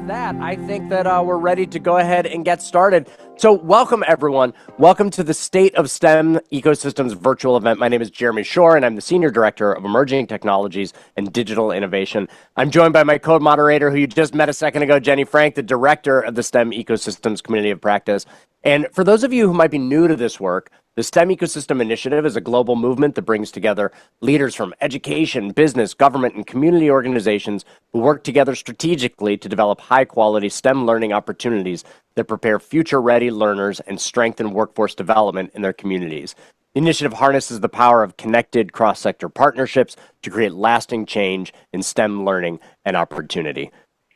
that, I think that we're ready to go ahead and get started. So welcome, everyone. Welcome to the State of STEM Ecosystems virtual event. My name is Jeremy Shore, and I'm the Senior Director of Emerging Technologies and Digital Innovation. I'm joined by my co-moderator, who you just met a second ago, Jenny Frank, the Director of the STEM Ecosystems Community of Practice. And for those of you who might be new to this work, the STEM Ecosystem Initiative is a global movement that brings together leaders from education, business, government, and community organizations who work together strategically to develop high-quality STEM learning opportunities that prepare future-ready learners and strengthen workforce development in their communities. The initiative harnesses the power of connected cross-sector partnerships to create lasting change in STEM learning and opportunity.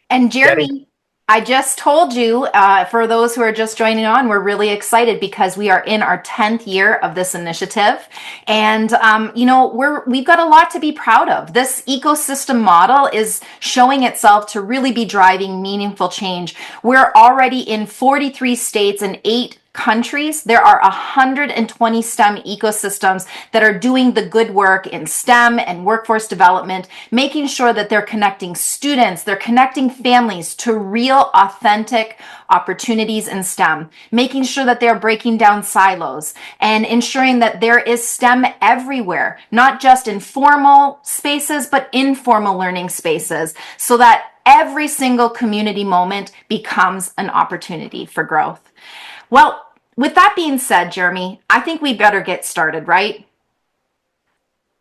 And Jeremy, I just told you, for those who are just joining on, we're really excited because we are in our 10th year of this initiative. And, we've got a lot to be proud of. This ecosystem model is showing itself to really be driving meaningful change. We're already in 43 states and 8 countries. There are 120 STEM ecosystems that are doing the good work in STEM and workforce development, making sure that they're connecting students, they're connecting families to real, authentic opportunities in STEM, making sure that they're breaking down silos and ensuring that there is STEM everywhere, not just in formal spaces, but informal learning spaces, so that every single community moment becomes an opportunity for growth. Well, with that being said, Jeremy, I think we better get started, right?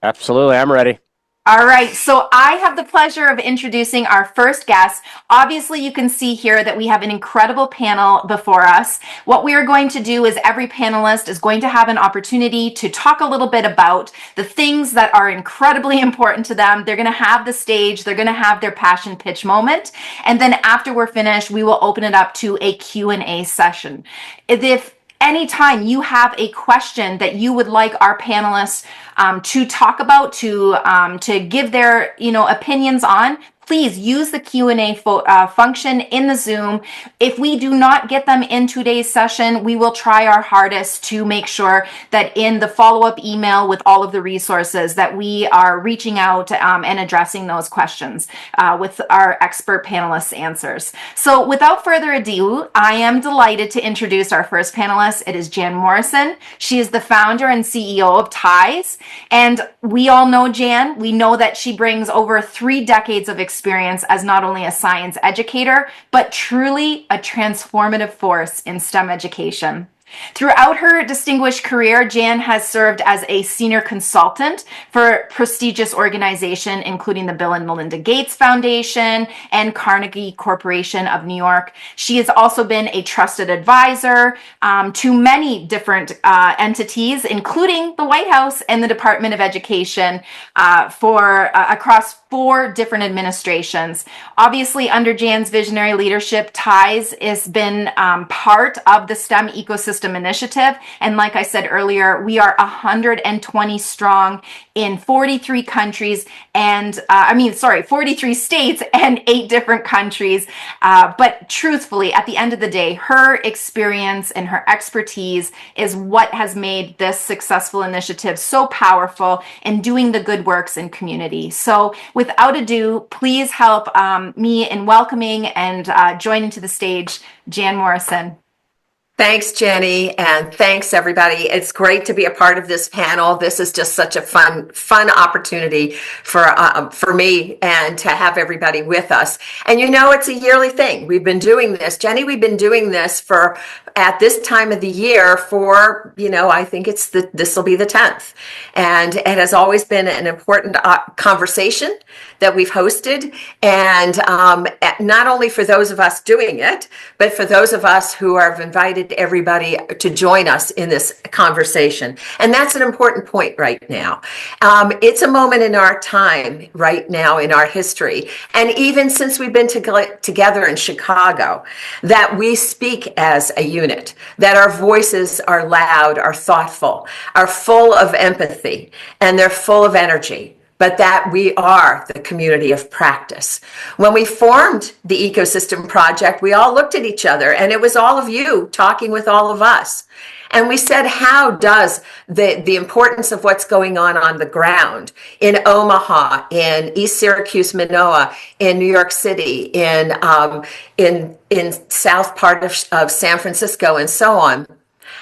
Absolutely, I'm ready. All right, so I have the pleasure of introducing our first guest. Obviously, you can see here that we have an incredible panel before us. What we are going to do is every panelist is going to have an opportunity to talk a little bit about the things that are incredibly important to them. They're going to have the stage, they're going to have their passion pitch moment, and then after we're finished, we will open it up to a Q&A session. If anytime you have a question that you would like our panelists to talk about, to give their opinions on, please use the Q&A function in the Zoom. If we do not get them in today's session, we will try our hardest to make sure that in the follow-up email with all of the resources that we are reaching out and addressing those questions with our expert panelists' answers. So without further ado, I am delighted to introduce our first panelist. It is Jan Morrison. She is the founder and CEO of TIES. And we all know Jan. We know that she brings over 3 decades of experience as not only a science educator, but truly a transformative force in STEM education. Throughout her distinguished career, Jan has served as a senior consultant for prestigious organizations, including the Bill and Melinda Gates Foundation and Carnegie Corporation of New York. She has also been a trusted advisor to many different entities, including the White House and the Department of Education across 4 different administrations. Obviously, under Jan's visionary leadership, TIES has been part of the STEM Ecosystem Initiative. And like I said earlier, we are 120 strong in 43 countries and 43 states and 8 different countries. But truthfully, at the end of the day, her experience and her expertise is what has made this successful initiative so powerful in doing the good works in community. So without ado, please help me in welcoming and joining to the stage Jan Morrison. Thanks, Jenny, and thanks, everybody. It's great to be a part of this panel. This is just such a fun opportunity for me and to have everybody with us. And it's a yearly thing. We've been doing this. Jenny, we've been doing this at this time of the year for, I think this will be the 10th. And it has always been an important conversation that we've hosted. And not only for those of us doing it, but for those of us who have invited everybody to join us in this conversation. And that's an important point right now. It's a moment in our time right now in our history. And even since we've been together in Chicago, that we speak as a unit, that our voices are loud, are thoughtful, are full of empathy, and they're full of energy. but that we are the community of practice. When we formed the Ecosystem Project, we all looked at each other, and it was all of you talking with all of us. And we said, how does the importance of what's going on the ground in Omaha, in East Syracuse, Manoa, in New York City, in south part of San Francisco, and so on,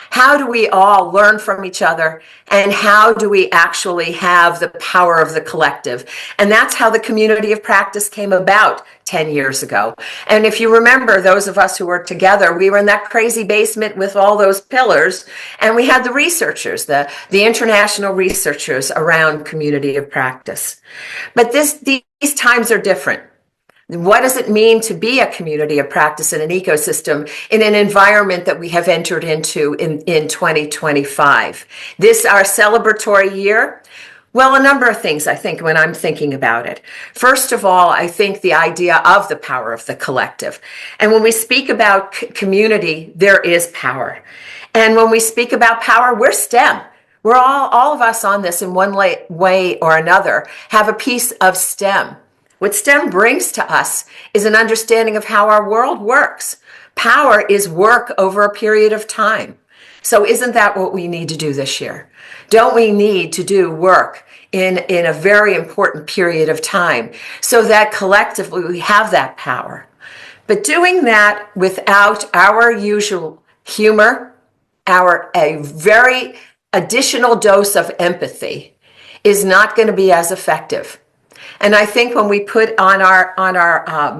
how do we all learn from each other, and how do we actually have the power of the collective? And that's how the community of practice came about 10 years ago. And if you remember, those of us who were together, we were in that crazy basement with all those pillars, and we had the researchers, the international researchers around community of practice. But these times are different. What does it mean to be a community of practice in an ecosystem in an environment that we have entered into in 2025? This, our celebratory year? Well, a number of things, I think, when I'm thinking about it. First of all, I think the idea of the power of the collective. And when we speak about community, there is power. And when we speak about power, we're STEM. We're all of us on this in one way or another have a piece of STEM. What STEM brings to us is an understanding of how our world works. Power is work over a period of time. So isn't that what we need to do this year? Don't we need to do work in a very important period of time so that collectively we have that power? But doing that without our usual humor, a very additional dose of empathy is not going to be as effective. And I think when we put on our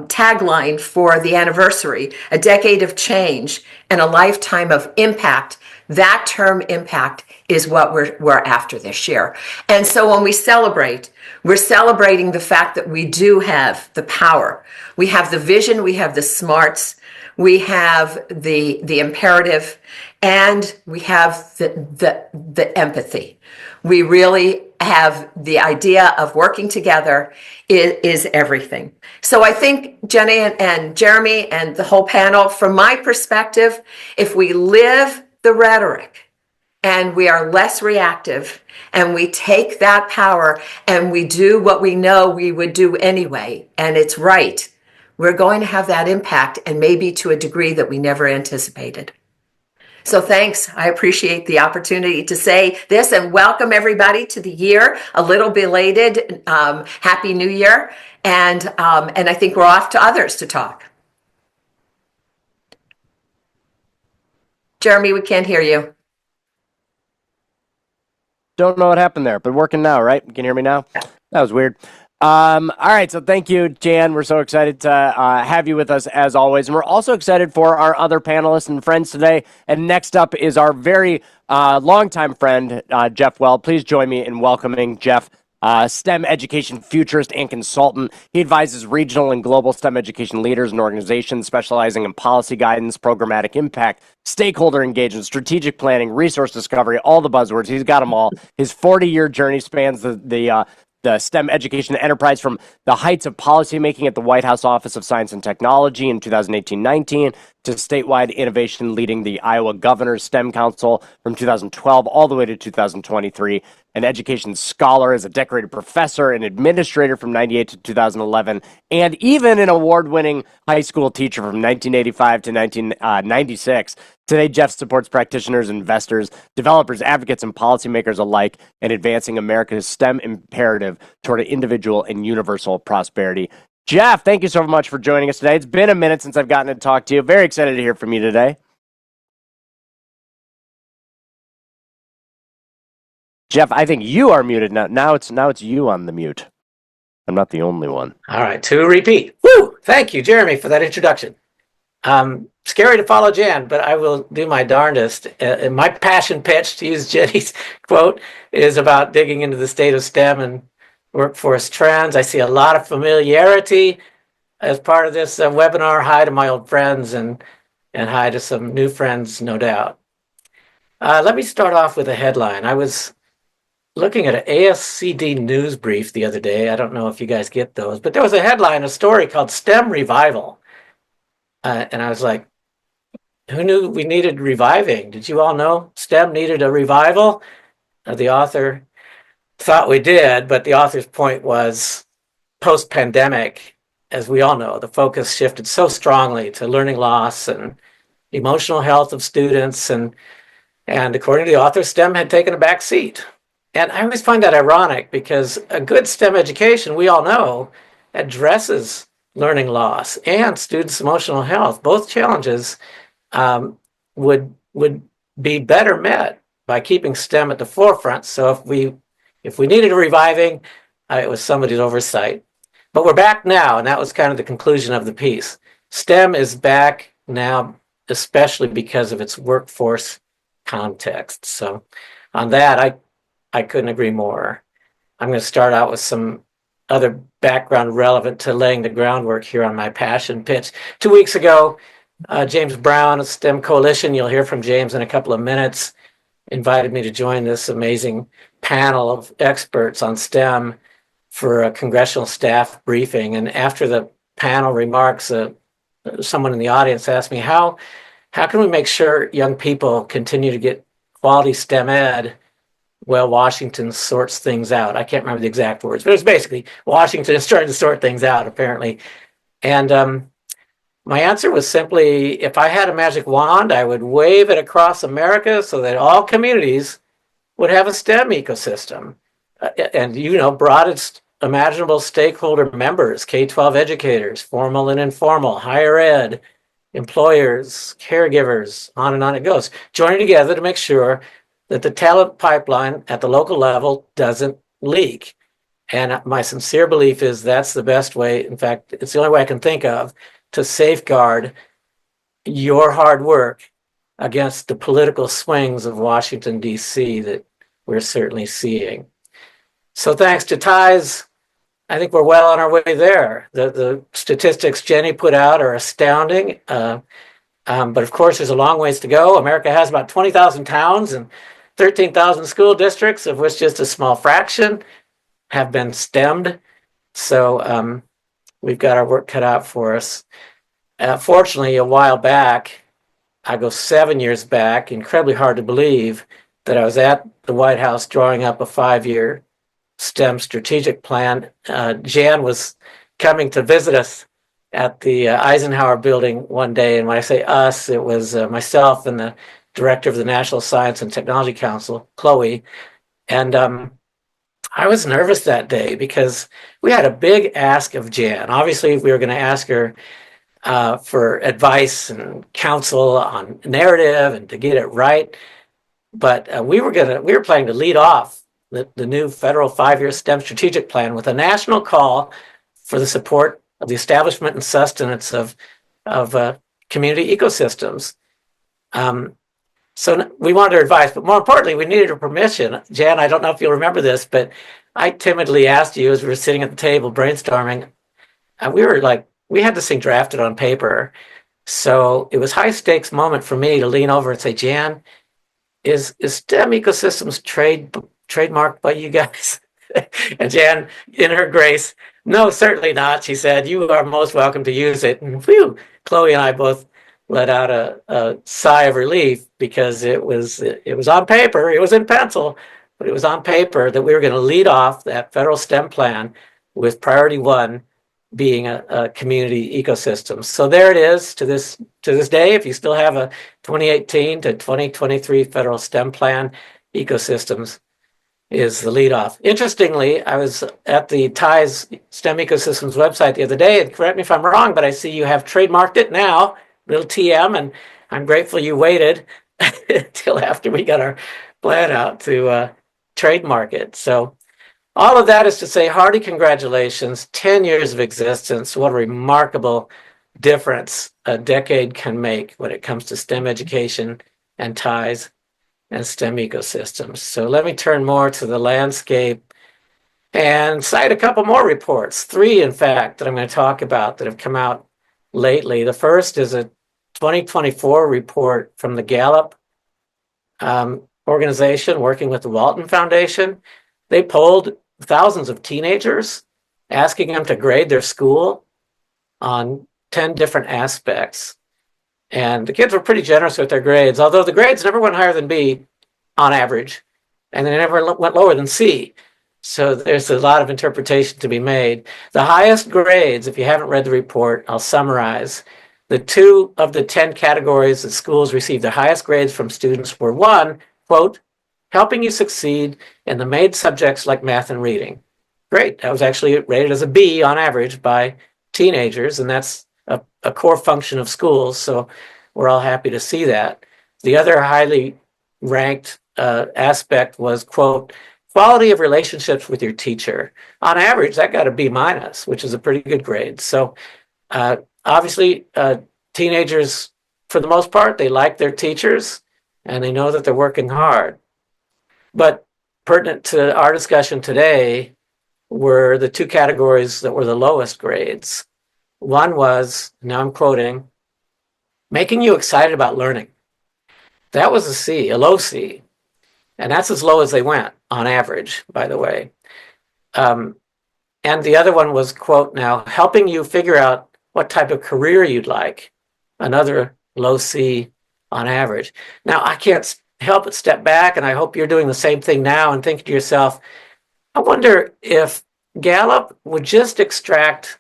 tagline for the anniversary, a decade of change and a lifetime of impact, that term impact is what we're after this year. And so when we celebrate, we're celebrating the fact that we do have the power. We have the vision, we have the smarts, we have the imperative, and we have the empathy. We really have the idea of working together is everything. So I think Jenny and Jeremy and the whole panel, from my perspective, if we live the rhetoric and we are less reactive and we take that power and we do what we know we would do anyway, and it's right, we're going to have that impact, and maybe to a degree that we never anticipated. So thanks. I appreciate the opportunity to say this, and welcome everybody to the year. A little belated Happy New Year. And I think we're off to others to talk. Jeremy, we can't hear you. Don't know what happened there, but working now, right? You can hear me now? That was weird. All right, so thank you, Jan. We're so excited to have you with us as always. And we're also excited for our other panelists and friends today. And next up is our very longtime friend, Jeff Weld. Please join me in welcoming Jeff, STEM education futurist and consultant. He advises regional and global STEM education leaders and organizations specializing in policy guidance, programmatic impact, stakeholder engagement, strategic planning, resource discovery, all the buzzwords. He's got them all. His 40-year journey spans the STEM education enterprise from the heights of policymaking at the White House Office of Science and Technology in 2018-19 to statewide innovation leading the Iowa Governor's STEM Council from 2012 all the way to 2023. An education scholar as a decorated professor and administrator from 98 to 2011, and even an award-winning high school teacher from 1985 to 1996. Today, Jeff supports practitioners, investors, developers, advocates, and policymakers alike in advancing America's STEM imperative toward individual and universal prosperity. Jeff, thank you so much for joining us today. It's been a minute since I've gotten to talk to you. Very excited to hear from you today. Jeff, I think you are muted now. Now it's you on the mute. I'm not the only one. All right, to repeat. Woo! Thank you, Jeremy, for that introduction. Scary to follow Jan, but I will do my darndest. My passion pitch, to use Jenny's quote, is about digging into the state of STEM and workforce trends. I see a lot of familiarity as part of this webinar. Hi to my old friends and hi to some new friends, no doubt. Let me start off with a headline. I was looking at an ASCD news brief the other day. I don't know if you guys get those, but there was a headline, a story called STEM Revival. And I was like, who knew we needed reviving? Did you all know STEM needed a revival? The author thought we did, but the author's point was post-pandemic, as we all know, the focus shifted so strongly to learning loss and emotional health of students, and according to the author, STEM had taken a back seat. And I always find that ironic because a good STEM education, we all know, addresses learning loss and students' emotional health. Both challenges would be better met by keeping STEM at the forefront. So if we needed a reviving, it was somebody's oversight. But we're back now, and that was kind of the conclusion of the piece. STEM is back now, especially because of its workforce context. So on that, I couldn't agree more. I'm going to start out with some other background relevant to laying the groundwork here on my passion pitch. 2 weeks ago, James Brown of STEM Coalition, you'll hear from James in a couple of minutes, invited me to join this amazing panel of experts on STEM for a congressional staff briefing. And after the panel remarks, someone in the audience asked me, how can we make sure young people continue to get quality STEM ed while Washington sorts things out? I can't remember the exact words, but it was basically Washington is trying to sort things out, apparently. And my answer was simply, if I had a magic wand, I would wave it across America so that all communities would have a STEM ecosystem. And, broadest imaginable stakeholder members, K-12 educators, formal and informal, higher ed, employers, caregivers, on it goes, joining together to make sure that the talent pipeline at the local level doesn't leak. And my sincere belief is that's the best way. In fact, it's the only way I can think of to safeguard your hard work against the political swings of Washington, D.C. that we're certainly seeing. So thanks to ties, I think we're well on our way there. The statistics Jenny put out are astounding. But of course, there's a long ways to go. America has about 20,000 towns and 13,000 school districts, of which just a small fraction have been STEMmed. So we've got our work cut out for us. Fortunately, a while back, I go 7 years back, incredibly hard to believe, that I was at the White House drawing up a 5-year STEM strategic plan. Jan was coming to visit us at the Eisenhower building one day. And when I say us, it was myself and the director of the National Science and Technology Council, Chloe. And I was nervous that day because we had a big ask of Jan. Obviously, we were going to ask her for advice and counsel on narrative and to get it right. But we were planning to lead off the new federal 5-year STEM strategic plan with a national call for the support of the establishment and sustenance of community ecosystems. So we wanted her advice, but more importantly, we needed her permission. Jan, I don't know if you'll remember this, but I timidly asked you as we were sitting at the table brainstorming, and we had this thing drafted on paper. So it was high stakes moment for me to lean over and say, Jan, is STEM ecosystems trademarked by you guys? And Jan, in her grace, no, certainly not. She said, you are most welcome to use it. And whew, Chloe and I both let out a sigh of relief because it was on paper. It was in pencil, but it was on paper that we were going to lead off that federal STEM plan with priority one being a community ecosystem. So there it is to this day. If you still have a 2018 to 2023 federal STEM plan, ecosystems is the lead off. Interestingly, I was at the TIES STEM Ecosystems website the other day, and correct me if I'm wrong, but I see you have trademarked it now, little TM, and I'm grateful you waited until after we got our plan out to trademark it. So all of that is to say, hearty congratulations, 10 years of existence. What a remarkable difference a decade can make when it comes to STEM education and TIES and STEM ecosystems. So let me turn more to the landscape and cite a couple more reports, 3 in fact, that I'm going to talk about that have come out lately. The first is a 2024 report from the Gallup organization working with the Walton Foundation. They polled thousands of teenagers, asking them to grade their school on 10 different aspects. And the kids were pretty generous with their grades, although the grades never went higher than B on average, and they never went lower than C. So there's a lot of interpretation to be made. The highest grades, if you haven't read the report, I'll summarize. The 2 of the 10 categories that schools received the highest grades from students were 1, quote, helping you succeed in the main subjects like math and reading. Great. That was actually rated as a B on average by teenagers, and that's a core function of schools. So we're all happy to see that. The other highly ranked aspect was, quote, quality of relationships with your teacher. On average, that got a B minus, which is a pretty good grade. So obviously, teenagers, for the most part, they like their teachers and they know that they're working hard. But pertinent to our discussion today were the 2 categories that were the lowest grades. One was, now I'm quoting, making you excited about learning. That was a C, a low C. And that's as low as they went on average, by the way. And the other one was, quote, now helping you figure out what type of career you'd like. Another low C on average. Now, I can't help but step back, and I hope you're doing the same thing now and think to yourself, I wonder if Gallup would just extract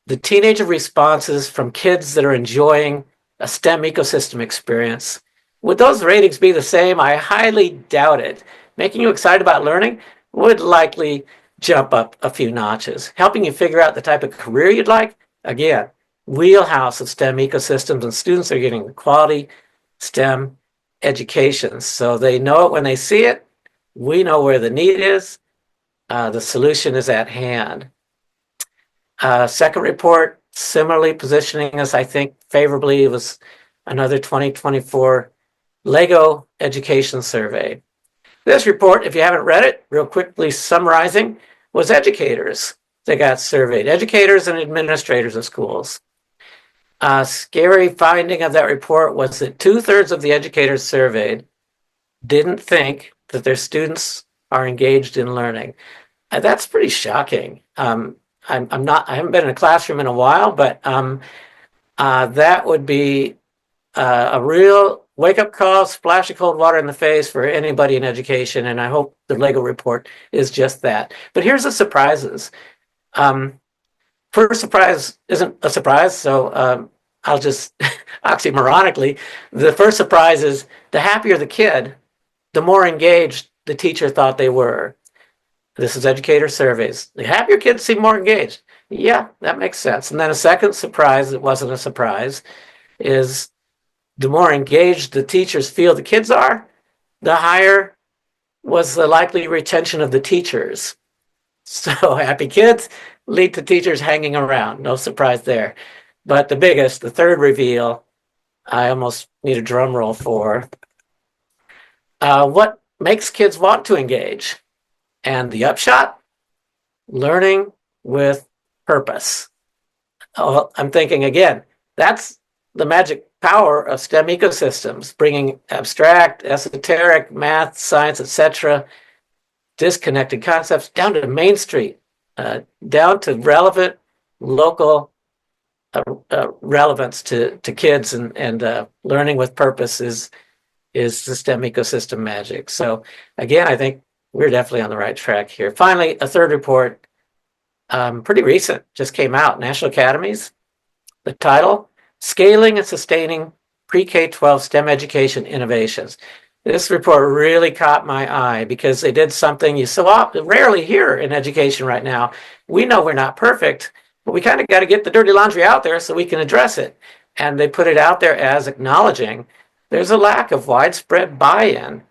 the teenager responses from kids that are enjoying a STEM ecosystem experience. Would those ratings be the same? I highly doubt it. Making you excited about learning would likely jump up a few notches. Helping you figure out the type of career you'd like, again, wheelhouse of STEM ecosystems, and students are getting quality STEM education. So they know it when they see it. We know where the need is. The solution is at hand. Second report, similarly positioning us, I think, favorably, was another 2024 Lego Education Survey. This report, if you haven't read it, real quickly summarizing, was educators that got surveyed, educators and administrators of schools. A scary finding of that report was that 2/3 of the educators surveyed didn't think that their students are engaged in learning. That's pretty shocking. I haven't been in a classroom in a while, but that would be a real wake-up call, splash of cold water in the face for anybody in education, and I hope the Lego report is just that. But here's the surprises. First surprise isn't a surprise, so I'll just oxymoronically, the first surprise is the happier the kid, the more engaged the teacher thought they were. This is educator surveys. The happier kids seem more engaged. Yeah, that makes sense. And then a second surprise that wasn't a surprise is the more engaged the teachers feel the kids are, the higher was the likely retention of the teachers. So happy kids lead to teachers hanging around. No surprise there. But the biggest, the third reveal, I almost need a drum roll for. What makes kids want to engage? And the upshot? Learning with purpose. Oh, I'm thinking again, that's the magic power of STEM ecosystems, bringing abstract, esoteric, math, science, etc., disconnected concepts down to Main Street, down to relevant local relevance to kids, and learning with purpose is the STEM ecosystem magic. So again, I think we're definitely on the right track here. Finally, a third report, pretty recent, just came out, National Academies. The title, Scaling and Sustaining Pre-K-12 STEM Education Innovations. This report really caught my eye because they did something you so often, rarely hear in education right now. We know we're not perfect, but we kind of got to get the dirty laundry out there so we can address it. And they put it out there as acknowledging there's a lack of widespread buy-in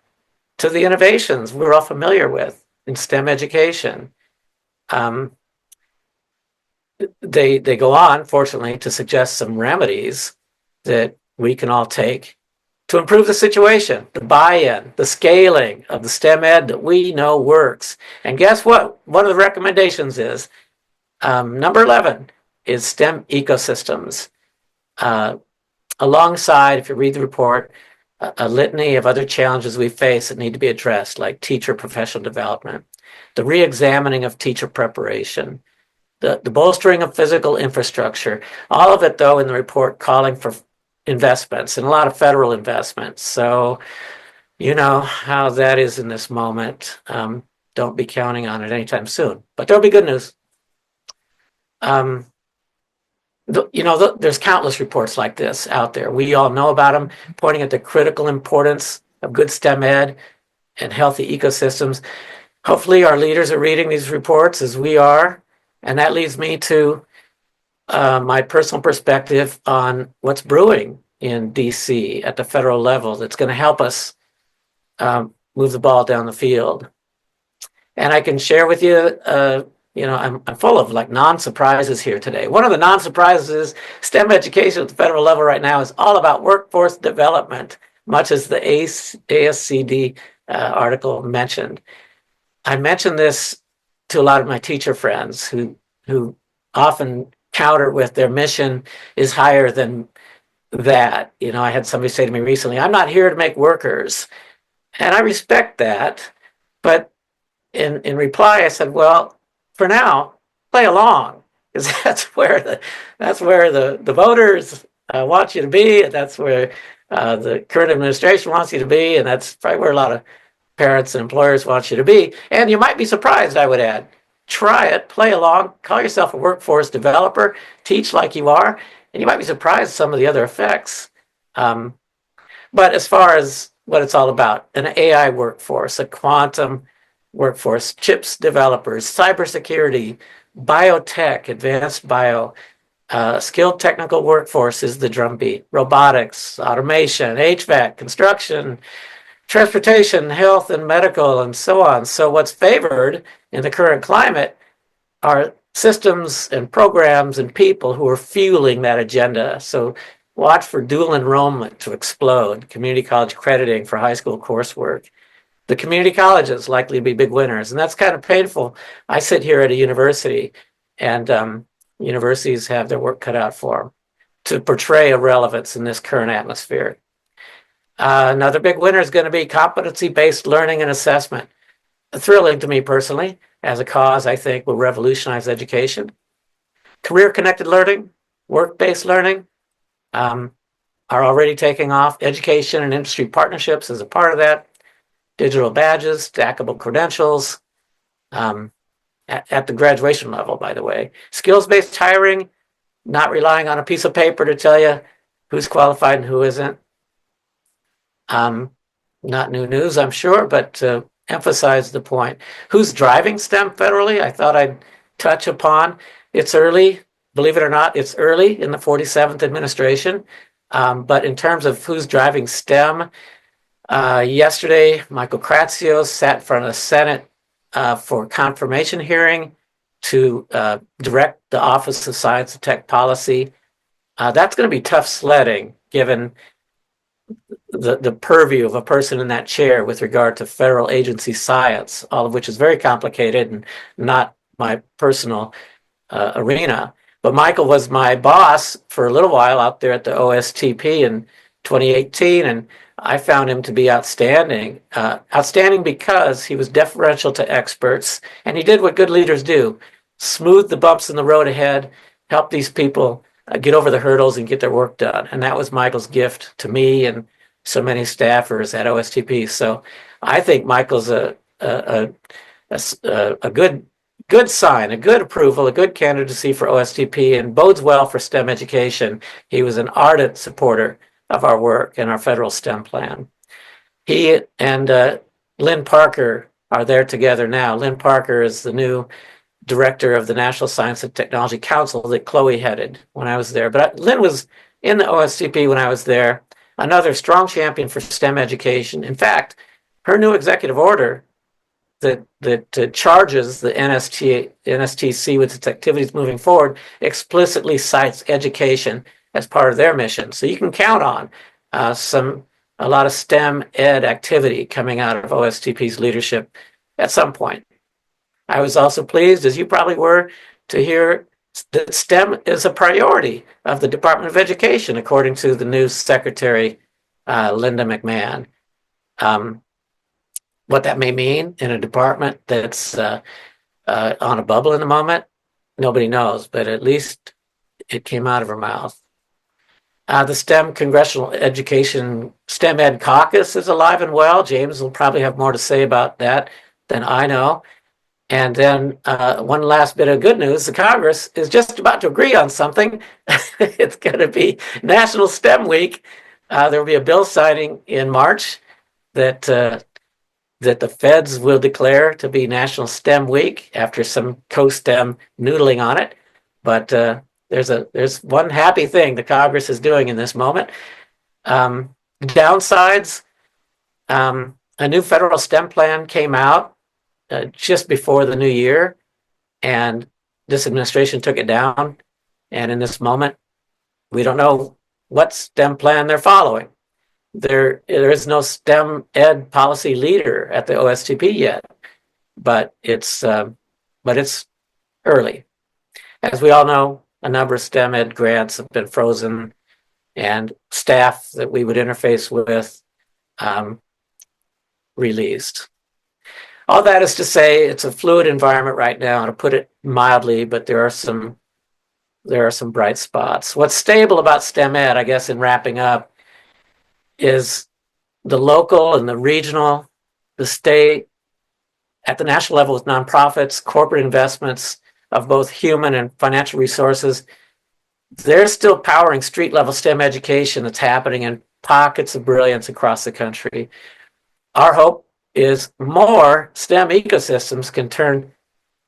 to the innovations we're all familiar with in STEM education. They go on, fortunately, to suggest some remedies that we can all take to improve the situation, the buy-in, the scaling of the STEM ed that we know works. And guess what? One of the recommendations is, number 11 is STEM ecosystems. Alongside, if you read the report, a litany of other challenges we face that need to be addressed, like teacher professional development, the re-examining of teacher preparation, the bolstering of physical infrastructure, all of it, though, in the report calling for investments and a lot of federal investments. So you know how that is in this moment. don't be counting on it anytime soon. But there'll be good news. There's countless reports like this out there. We all know about them, pointing at the critical importance of good STEM ed and healthy ecosystems. Hopefully our leaders are reading these reports as we are. And that leads me to my personal perspective on what's brewing in DC at the federal level that's going to help us move the ball down the field. And I can share with you, I'm full of like non-surprises here today. One of the non-surprises is STEM education at the federal level right now is all about workforce development, much as the ASCD article mentioned. I mentioned this to a lot of my teacher friends who often counter with their mission is higher than that. I had somebody say to me recently, I'm not here to make workers. And I respect that. But in reply, I said, well, for now, play along, because that's where the voters want you to be, and that's where the current administration wants you to be, and that's probably where a lot of parents and employers want you to be. And you might be surprised, I would add. Try it, play along, call yourself a workforce developer, teach like you are, and you might be surprised at some of the other effects. But as far as what it's all about, an AI workforce, a quantum workforce, chips developers, cybersecurity, biotech, advanced bio, skilled technical workforce is the drumbeat. Robotics, automation, HVAC, construction, transportation, health and medical, and so on. So what's favored in the current climate are systems and programs and people who are fueling that agenda. So watch for dual enrollment to explode, community college crediting for high school coursework. The community colleges likely to be big winners, and that's kind of painful. I sit here at a university, and universities have their work cut out for them to portray a relevance in this current atmosphere. Another big winner is going to be competency-based learning and assessment. Thrilling to me personally, as a cause I think will revolutionize education. Career-connected learning, work-based learning are already taking off. Education and industry partnerships is a part of that. Digital badges, stackable credentials, at the graduation level, by the way. Skills-based hiring, not relying on a piece of paper to tell you who's qualified and who isn't. Not new news, I'm sure, but to emphasize the point. Who's driving STEM federally? I thought I'd touch upon. It's early, believe it or not, it's early in the 47th administration. But in terms of who's driving STEM, yesterday, Michael Kratsios sat in front of the Senate for confirmation hearing to direct the Office of Science and Tech Policy. That's going to be tough sledding, given the purview of a person in that chair with regard to federal agency science, all of which is very complicated and not my personal arena. But Michael was my boss for a little while out there at the OSTP in 2018, and I found him to be outstanding. Outstanding because he was deferential to experts, and he did what good leaders do: smooth the bumps in the road ahead, help these people get over the hurdles and get their work done. And that was Michael's gift to me and so many staffers at OSTP. So I think Michael's a good sign, a good approval, a good candidacy for OSTP, and bodes well for STEM education. He was an ardent supporter of our work and our federal STEM plan. He and Lynn Parker are there together now. Lynn Parker is the new director of the National Science and Technology Council that Chloe headed when I was there. But Lynn was in the OSTP when I was there, another strong champion for STEM education. In fact, her new executive order that charges the NSTC with its activities moving forward explicitly cites education as part of their mission. So you can count on a lot of STEM ed activity coming out of OSTP's leadership at some point. I was also pleased, as you probably were, to hear that STEM is a priority of the Department of Education, according to the new Secretary, Linda McMahon. What that may mean in a department that's on a bubble in the moment, nobody knows, but at least it came out of her mouth. The STEM Congressional Education STEM Ed Caucus is alive and well. James will probably have more to say about that than I know. And then one last bit of good news, the Congress is just about to agree on something. It's going to be National STEM Week. There will be a bill signing in March that that the feds will declare to be National STEM Week after some co-STEM noodling on it. But there's one happy thing the Congress is doing in this moment. Downsides, a new federal STEM plan came out just before the new year, and this administration took it down. And in this moment, we don't know what STEM plan they're following. There is no STEM ed policy leader at the OSTP yet, but it's early. As we all know, a number of STEM ed grants have been frozen, and staff that we would interface with released. All that is to say, it's a fluid environment right now, to put it mildly, but there are some bright spots. What's stable about STEM ed, I guess, in wrapping up, is the local and the regional, the state, at the national level with nonprofits, corporate investments of both human and financial resources. They're still powering street level STEM education that's happening in pockets of brilliance across the country. Our hope is more STEM ecosystems can turn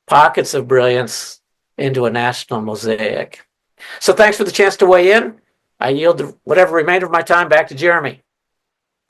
pockets of brilliance into a national mosaic. So thanks for the chance to weigh in. I yield whatever remainder of my time back to Jeremy.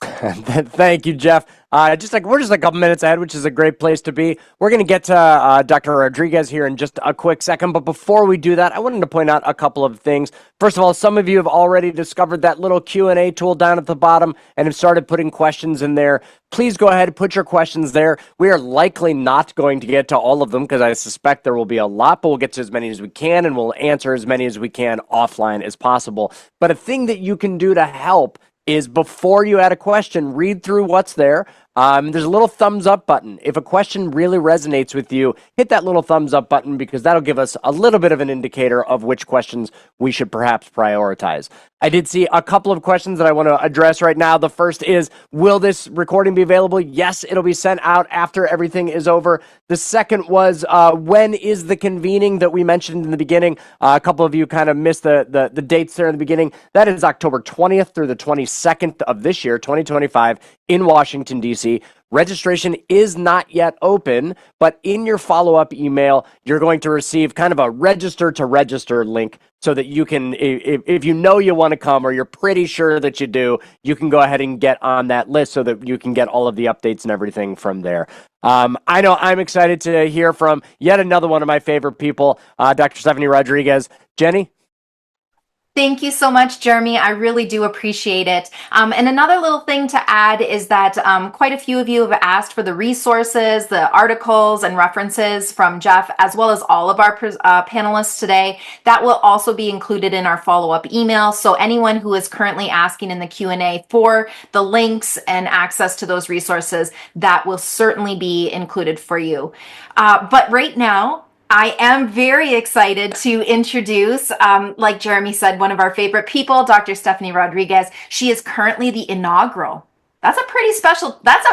Thank you, Jeff. We're just a couple minutes ahead, which is a great place to be. We're going to get to Dr. Rodriguez here in just a quick second, but before we do that, I wanted to point out a couple of things. First of all, some of you have already discovered that little Q&A tool down at the bottom and have started putting questions in there. Please go ahead and put your questions there. We are likely not going to get to all of them because I suspect there will be a lot, but we'll get to as many as we can, and we'll answer as many as we can offline as possible. But a thing that you can do to help is before you add a question, read through what's there. There's a little thumbs up button. If a question really resonates with you, hit that little thumbs up button because that'll give us a little bit of an indicator of which questions we should perhaps prioritize. I did see a couple of questions that I want to address right now. The first is, will this recording be available? Yes, it'll be sent out after everything is over. The second was, when is the convening that we mentioned in the beginning? A couple of you kind of missed the dates there in the beginning. That is October 20th through the 22nd of this year, 2025, in Washington, D.C. Registration is not yet open, but in your follow-up email, you're going to receive kind of a register to register link so that you can, if you know you want to come or you're pretty sure that you do, you can go ahead and get on that list so that you can get all of the updates and everything from there. I know I'm excited to hear from yet another one of my favorite people, Dr. Stephanie Rodriguez. Jenny? Thank you so much, Jeremy. I really do appreciate it. And another little thing to add is that quite a few of you have asked for the resources, the articles and references from Jeff, as well as all of our panelists today. That will also be included in our follow-up email. So anyone who is currently asking in the Q&A for the links and access to those resources, that will certainly be included for you. But right now, I am very excited to introduce, like Jeremy said, one of our favorite people, Dr. Stephanie Rodriguez. She is currently the inaugural. That's a pretty special, that's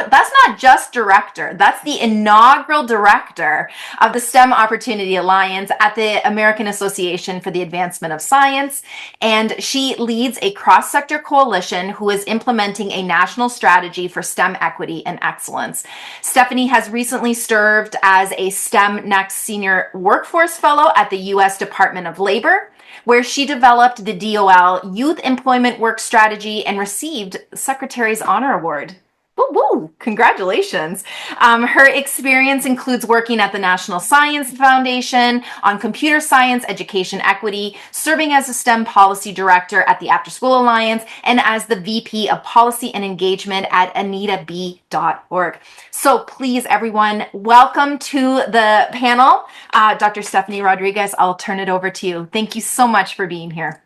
not just director, that's the inaugural director of the STEM Opportunity Alliance at the American Association for the Advancement of Science. And she leads a cross-sector coalition who is implementing a national strategy for STEM equity and excellence. Stephanie has recently served as a STEM Next Senior Workforce Fellow at the U.S. Department of Labor, where she developed the DOL Youth Employment Work Strategy and received Secretary's Honor Award. Woo-woo! Congratulations. Her experience includes working at the National Science Foundation on computer science, education equity, serving as a STEM policy director at the After School Alliance, and as the VP of Policy and Engagement at AnitaB.org. So please, everyone, welcome to the panel. Dr. Stephanie Rodriguez, I'll turn it over to you. Thank you so much for being here.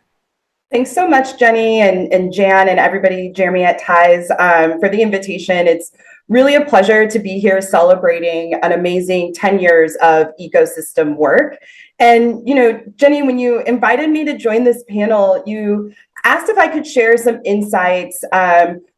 Thanks so much, Jenny and Jan and everybody, Jeremy at Ties, for the invitation. It's really a pleasure to be here celebrating an amazing 10 years of ecosystem work. And, you know, Jenny, when you invited me to join this panel, you asked if I could share some insights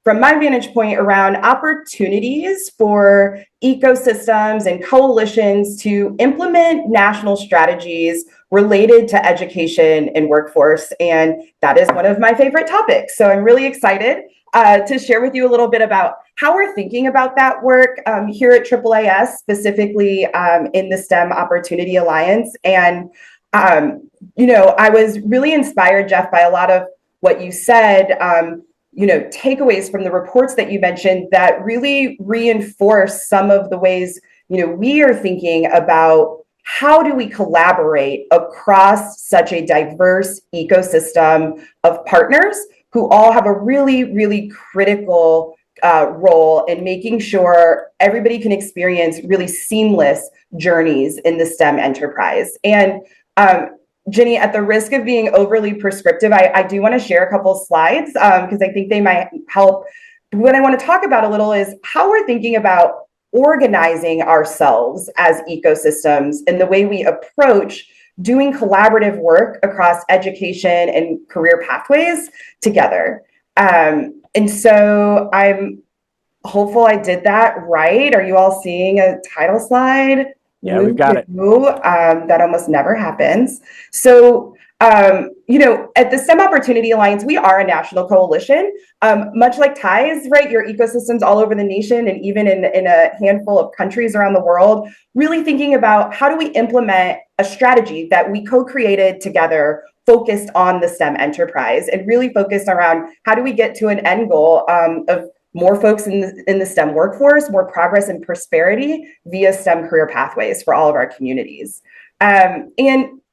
from my vantage point around opportunities for ecosystems and coalitions to implement national strategies related to education and workforce. And that is one of my favorite topics. So I'm really excited to share with you a little bit about how we're thinking about that work here at AAAS, specifically in the STEM Opportunity Alliance. And, I was really inspired, Jeff, by a lot of what you said, takeaways from the reports that you mentioned that really reinforce some of the ways, we are thinking about how do we collaborate across such a diverse ecosystem of partners who all have a really, really critical role in making sure everybody can experience really seamless journeys in the STEM enterprise. And Jenny, at the risk of being overly prescriptive, I do want to share a couple slides because I think they might help. What I want to talk about a little is how we're thinking about organizing ourselves as ecosystems and the way we approach doing collaborative work across education and career pathways together. And so I'm hopeful I did that right. Are you all seeing a title slide? Yeah, we've got it. That almost never happens. So, at the STEM Opportunity Alliance, we are a national coalition, much like TIES, right? Your ecosystems all over the nation and even in a handful of countries around the world, really thinking about how do we implement a strategy that we co-created together focused on the STEM enterprise and really focused around how do we get to an end goal of more folks in the STEM workforce, more progress and prosperity via STEM career pathways for all of our communities. And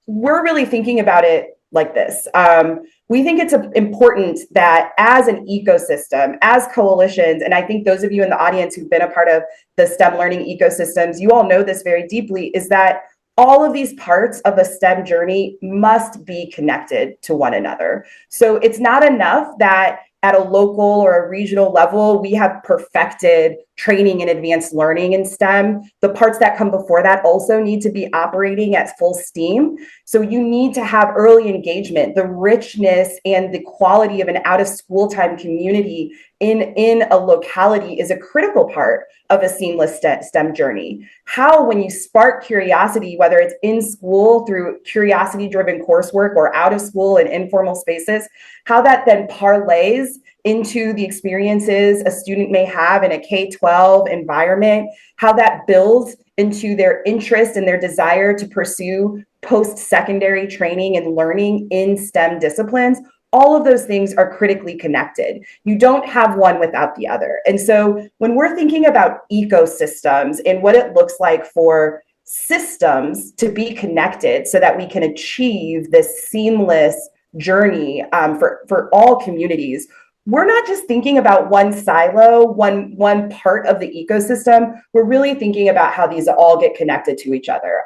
we're really thinking about it like this. We think it's important that as an ecosystem, as coalitions, and I think those of you in the audience who've been a part of the STEM learning ecosystems, you all know this very deeply, is that all of these parts of a STEM journey must be connected to one another. So it's not enough that at a local or a regional level, we have perfected training and advanced learning in STEM. The parts that come before that also need to be operating at full steam. So you need to have early engagement. The richness and the quality of an out of school time community in a locality is a critical part of a seamless STEM journey. How, when you spark curiosity, whether it's in school through curiosity-driven coursework or out of school in informal spaces, how that then parlays into the experiences a student may have in a K-12 environment, how that builds into their interest and their desire to pursue post-secondary training and learning in STEM disciplines. All of those things are critically connected. You don't have one without the other. And so when we're thinking about ecosystems and what it looks like for systems to be connected so that we can achieve this seamless journey for all communities, we're not just thinking about one silo, one part of the ecosystem. We're really thinking about how these all get connected to each other.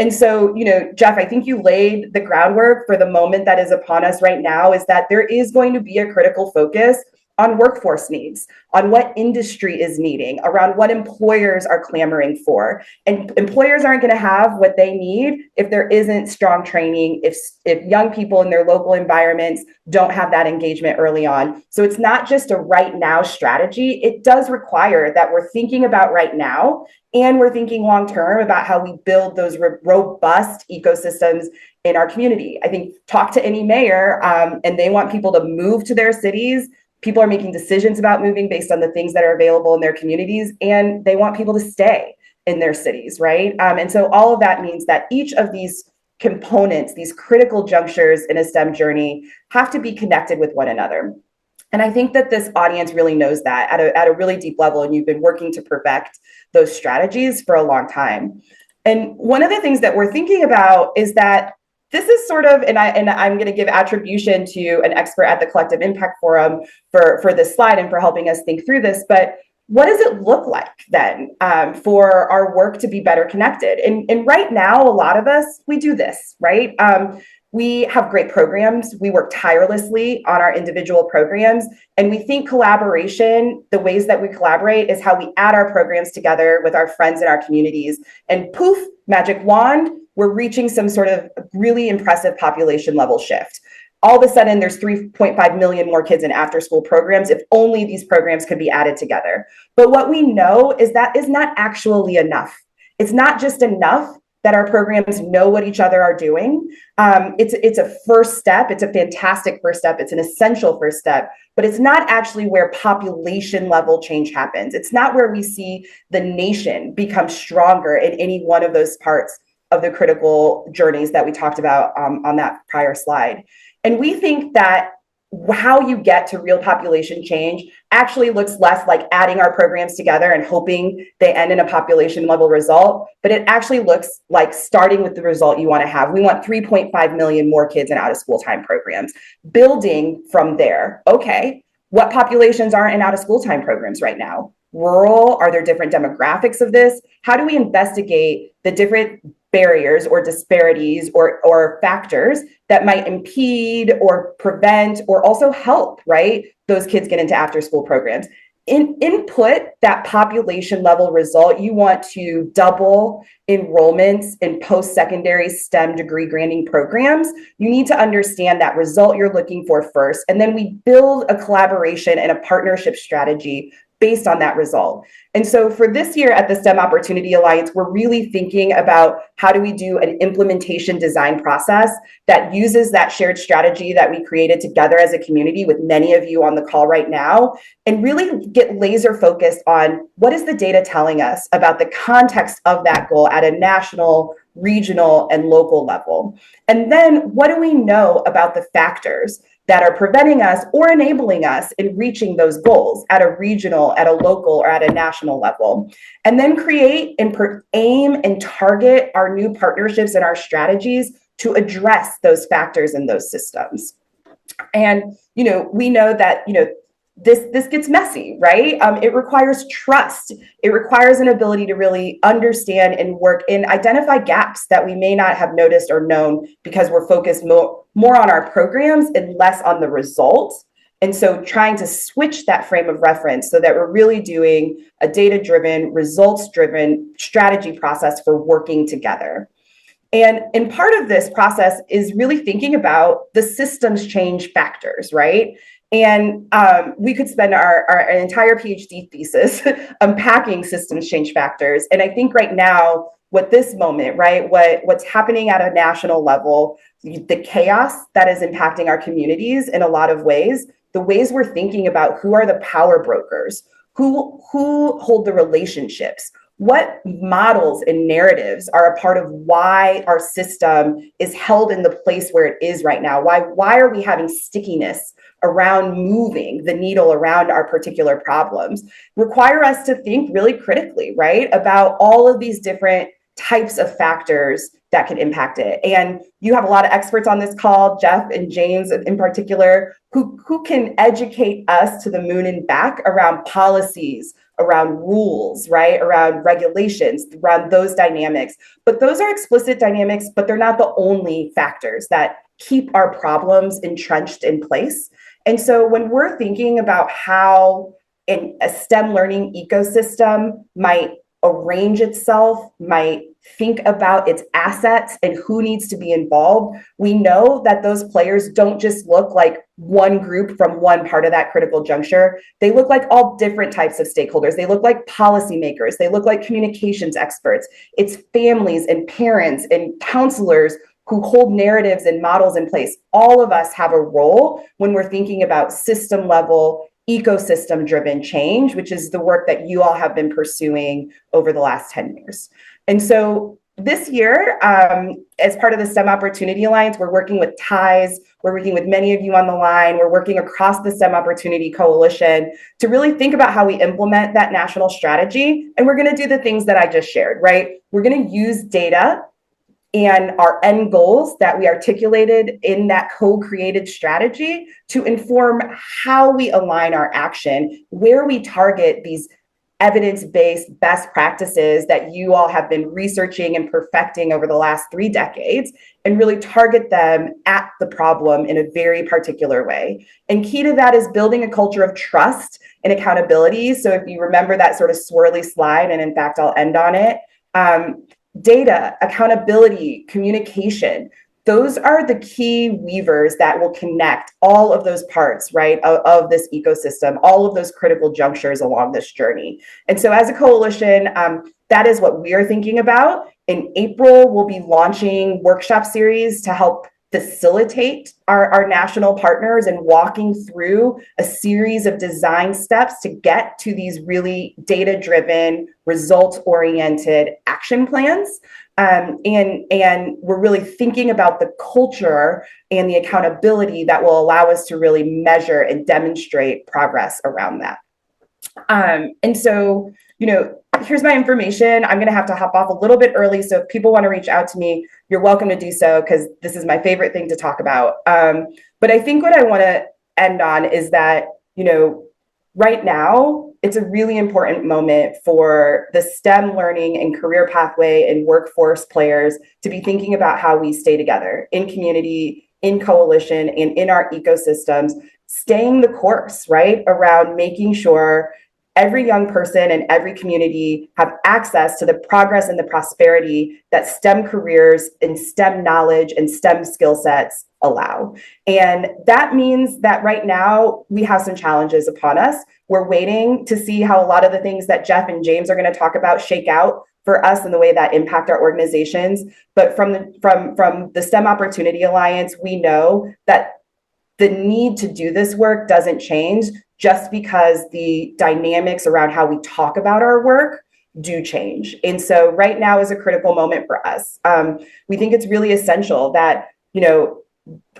And so, Jeff, I think you laid the groundwork for the moment that is upon us right now, is that there is going to be a critical focus on workforce needs, on what industry is needing, around what employers are clamoring for. And employers aren't going to have what they need if there isn't strong training, if young people in their local environments don't have that engagement early on. So it's not just a right now strategy. It does require that we're thinking about right now, and we're thinking long term about how we build those robust ecosystems in our community. I think talk to any mayor and they want people to move to their cities. People are making decisions about moving based on the things that are available in their communities, and they want people to stay in their cities, right? And so all of that means that each of these components, these critical junctures in a STEM journey, have to be connected with one another. And I think that this audience really knows that at a really deep level, and you've been working to perfect those strategies for a long time. And one of the things that we're thinking about is that this is sort of, and I'm going to give attribution to an expert at the Collective Impact Forum for this slide and for helping us think through this, but what does it look like then for our work to be better connected? And right now, a lot of us, we do this, right? We have great programs. We work tirelessly on our individual programs. And we think collaboration, the ways that we collaborate, is how we add our programs together with our friends in our communities. And poof, magic wand, we're reaching some sort of really impressive population level shift. all of a sudden there's 3.5 million more kids in after school programs if only these programs could be added together. But what we know is that is not actually enough. It's not just enough that our programs know what each other are doing. It's a first step. It's a fantastic first step. It's an essential first step, but it's not actually where population level change happens. It's not where we see the nation become stronger in any one of those parts of the critical journeys that we talked about on that prior slide. And we think that how you get to real population change actually looks less like adding our programs together and hoping they end in a population level result, but it actually looks like starting with the result you want to have. We want 3.5 million more kids in out of school time programs, building from there. Okay, what populations aren't in out of school time programs right now? Rural, are there different demographics of this? How do we investigate the different barriers or disparities or factors that might impede or prevent or also help, right, those kids get into after school programs? Input that population level result. You want to double enrollments in post-secondary STEM degree granting programs. You need to understand that result you're looking for first, and then we build a collaboration and a partnership strategy based on that result. And so for this year at the STEM Opportunity Alliance, we're really thinking about how do we do an implementation design process that uses that shared strategy that we created together as a community with many of you on the call right now, and really get laser focused on what is the data telling us about the context of that goal at a national, regional, and local level. And then what do we know about the factors that are preventing us or enabling us in reaching those goals at a regional, at a local, or at a national level? And then create and aim and target our new partnerships and our strategies to address those factors in those systems. And, we know that, this gets messy, right? It requires trust. It requires an ability to really understand and work and identify gaps that we may not have noticed or known because we're focused more on our programs and less on the results. And so trying to switch that frame of reference so that we're really doing a data-driven, results-driven strategy process for working together. And part of this process is really thinking about the systems change factors, right? And we could spend our entire PhD thesis unpacking systems change factors. And I think right now, what this moment, right, what's happening at a national level, the chaos that is impacting our communities in a lot of ways, the ways we're thinking about who are the power brokers, who hold the relationships, what models and narratives are a part of why our system is held in the place where it is right now? Why are we having stickiness around moving the needle around our particular problems? Require us to think really critically, right, about all of these different types of factors that can impact it. And you have a lot of experts on this call, Jeff and James in particular, who can educate us to the moon and back around policies, around rules, right, around regulations, around those dynamics. But those are explicit dynamics, but they're not the only factors that keep our problems entrenched in place. And so when we're thinking about how a STEM learning ecosystem might arrange itself, might think about its assets and who needs to be involved, we know that those players don't just look like one group from one part of that critical juncture. They look like all different types of stakeholders. They look like policymakers. They look like communications experts. It's families and parents and counselors who hold narratives and models in place. All of us have a role when we're thinking about system level, ecosystem driven change, which is the work that you all have been pursuing over the last 10 years. And so this year, as part of the STEM Opportunity Alliance, we're working with TIES, we're working with many of you on the line, we're working across the STEM Opportunity Coalition to really think about how we implement that national strategy. And we're going to do the things that I just shared, right? We're going to use data and our end goals that we articulated in that co-created strategy to inform how we align our action, where we target these evidence-based best practices that you all have been researching and perfecting over the last 3 decades, and really target them at the problem in a very particular way. And key to that is building a culture of trust and accountability. So if you remember that sort of swirly slide, and in fact, I'll end on it, data, accountability, communication, those are the key weavers that will connect all of those parts, right, of this ecosystem, all of those critical junctures along this journey. And so as a coalition, that is what we are thinking about. In April, we'll be launching workshop series to help facilitate our national partners and walking through a series of design steps to get to these really data-driven, results-oriented action plans. And we're really thinking about the culture and the accountability that will allow us to really measure and demonstrate progress around that. And so, here's my information. I'm going to have to hop off a little bit early. So if people want to reach out to me, you're welcome to do so, because this is my favorite thing to talk about. But I think what I want to end on is that, right now, it's a really important moment for the STEM learning and career pathway and workforce players to be thinking about how we stay together in community, in coalition, and in our ecosystems, staying the course, right, around making sure every young person and every community have access to the progress and the prosperity that STEM careers and STEM knowledge and STEM skill sets allow. And that means that right now we have some challenges upon us. We're waiting to see how a lot of the things that Jeff and James are going to talk about shake out for us and the way that impact our organizations. But from the STEM Opportunity Alliance, we know that the need to do this work doesn't change just because the dynamics around how we talk about our work do change. And so right now is a critical moment for us. We think it's really essential that,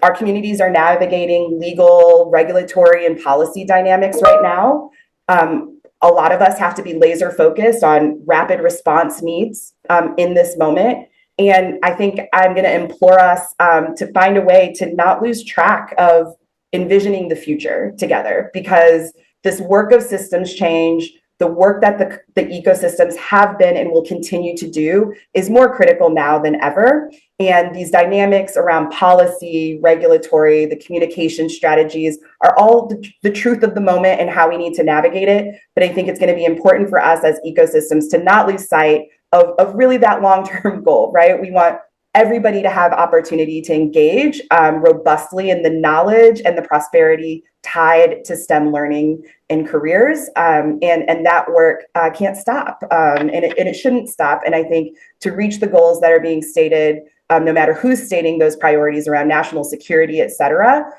our communities are navigating legal, regulatory, and policy dynamics right now. A lot of us have to be laser focused on rapid response needs in this moment. And I think I'm going to implore us to find a way to not lose track of envisioning the future together, because this work of systems change, the work that the ecosystems have been and will continue to do, is more critical now than ever. And these dynamics around policy, regulatory, the communication strategies are all the truth of the moment and how we need to navigate it. But I think it's going to be important for us as ecosystems to not lose sight of really that long-term goal, right? We want everybody to have opportunity to engage robustly in the knowledge and the prosperity tied to STEM learning and careers. And that work can't stop, and it shouldn't stop. And I think to reach the goals that are being stated, no matter who's stating those priorities around national security, et cetera,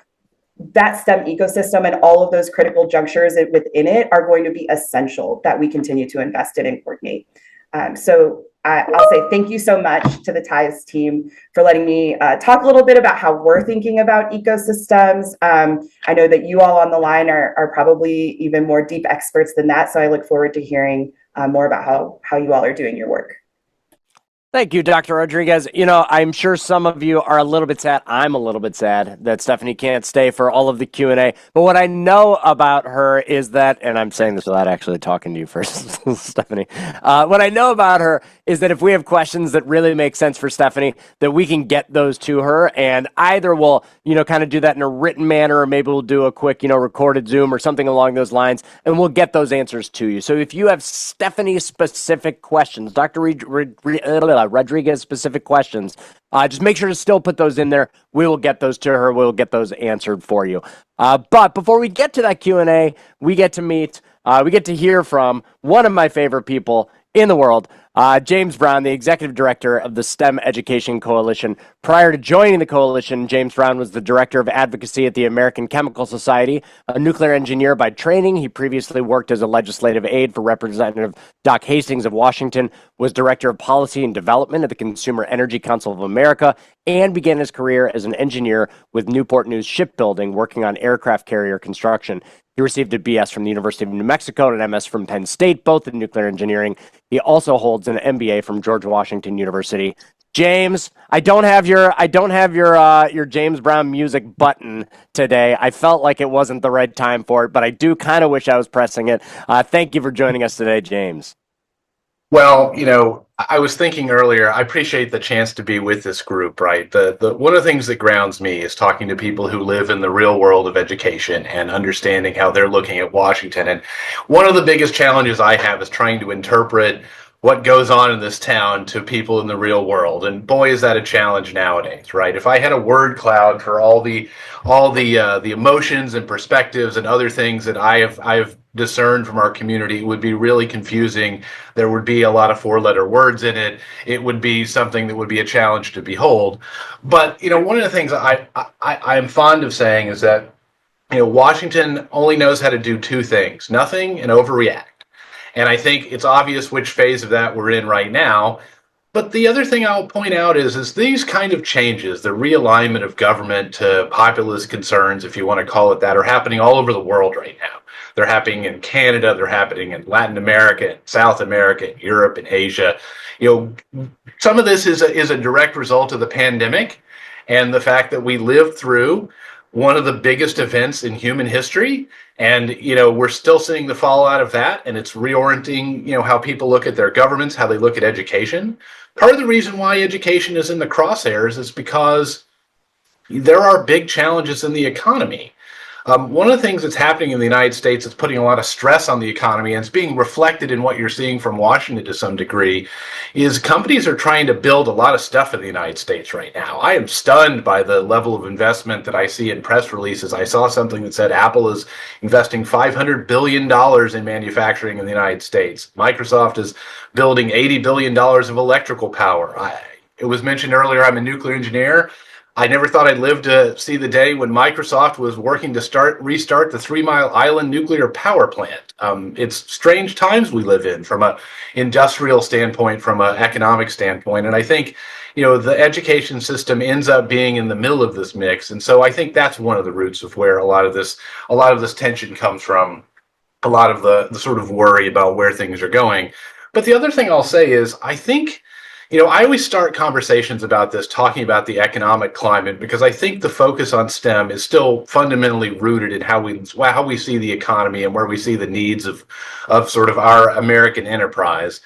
that STEM ecosystem and all of those critical junctures within it are going to be essential that we continue to invest in and coordinate. So I'll say thank you so much to the TIES team for letting me talk a little bit about how we're thinking about ecosystems. I know that you all on the line are probably even more deep experts than that, so I look forward to hearing more about how you all are doing your work. Thank you, Dr. Rodriguez. I'm sure some of you are a little bit sad. I'm a little bit sad that Stephanie can't stay for all of the Q&A. But what I know about her is that, and I'm saying this without actually talking to you first, Stephanie. What I know about her is that if we have questions that really make sense for Stephanie, that we can get those to her, and either we'll, kind of do that in a written manner, or maybe we'll do a quick, recorded Zoom or something along those lines, and we'll get those answers to you. So if you have Stephanie-specific questions, Dr. Rodriguez-specific questions, just make sure to still put those in there. We will get those to her. We'll get those answered for you. But before we get to that Q&A, we get to hear from one of my favorite people in the world, James Brown, the Executive Director of the STEM Education Coalition. Prior to joining the coalition, James Brown was the Director of Advocacy at the American Chemical Society. A nuclear engineer by training, he previously worked as a legislative aide for Representative Doc Hastings of Washington, was Director of Policy and Development at the Consumer Energy Council of America, and began his career as an engineer with Newport News Shipbuilding, working on aircraft carrier construction. He received a BS from the University of New Mexico and an MS from Penn State, both in nuclear engineering. He also holds an MBA from George Washington University. James, I don't have your James Brown music button today. I felt like it wasn't the right time for it, but I do kind of wish I was pressing it. Thank you for joining us today, James. Well, I was thinking earlier, I appreciate the chance to be with this group, right? The one of the things that grounds me is talking to people who live in the real world of education and understanding how they're looking at Washington. And one of the biggest challenges I have is trying to interpret what goes on in this town to people in the real world. And boy, is that a challenge nowadays, right? If I had a word cloud for all the emotions and perspectives and other things that I've discerned from our community, it would be really confusing. There would be a lot of four-letter words in it. It would be something that would be a challenge to behold. But one of the things I'm fond of saying is that Washington only knows how to do two things: nothing and overreact. And I think it's obvious which phase of that we're in right now. But the other thing I'll point out is these kind of changes, the realignment of government to populist concerns, if you want to call it that, are happening all over the world right now. They're happening in Canada, they're happening in Latin America, South America, Europe, and Asia. Some of this is a direct result of the pandemic and the fact that we lived through one of the biggest events in human history. And, we're still seeing the fallout of that, and it's reorienting, how people look at their governments, how they look at education. Part of the reason why education is in the crosshairs is because there are big challenges in the economy. One of the things that's happening in the United States that's putting a lot of stress on the economy, and it's being reflected in what you're seeing from Washington to some degree, is companies are trying to build a lot of stuff in the United States right now. I am stunned by the level of investment that I see in press releases. I saw something that said Apple is investing $500 billion in manufacturing in the United States. Microsoft is building $80 billion of electrical power. It was mentioned earlier, I'm a nuclear engineer. I never thought I'd live to see the day when Microsoft was working to restart the 3 Mile Island nuclear power plant. It's strange times we live in from an industrial standpoint, from an economic standpoint. And I think, the education system ends up being in the middle of this mix. And so I think that's one of the roots of where a lot of this tension comes from, a lot of the sort of worry about where things are going. But the other thing I'll say is, I think, I always start conversations about this talking about the economic climate, because I think the focus on STEM is still fundamentally rooted in how we see the economy and where we see the needs of sort of our American enterprise.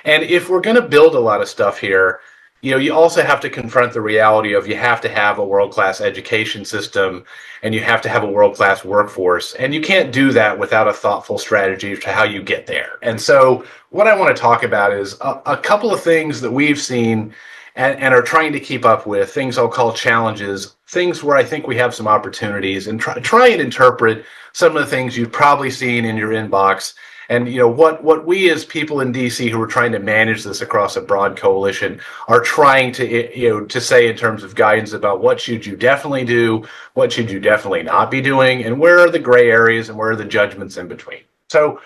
And if we're going to build a lot of stuff here, you also have to confront the reality of you have to have a world-class education system and you have to have a world-class workforce. And you can't do that without a thoughtful strategy to how you get there. And so what I want to talk about is a couple of things that we've seen and are trying to keep up with, things I'll call challenges, things where I think we have some opportunities, and try and interpret some of the things you've probably seen in your inbox. And what we as people in DC who are trying to manage this across a broad coalition are trying to say in terms of guidance about what should you definitely do, what should you definitely not be doing, and where are the gray areas and where are the judgments in between. So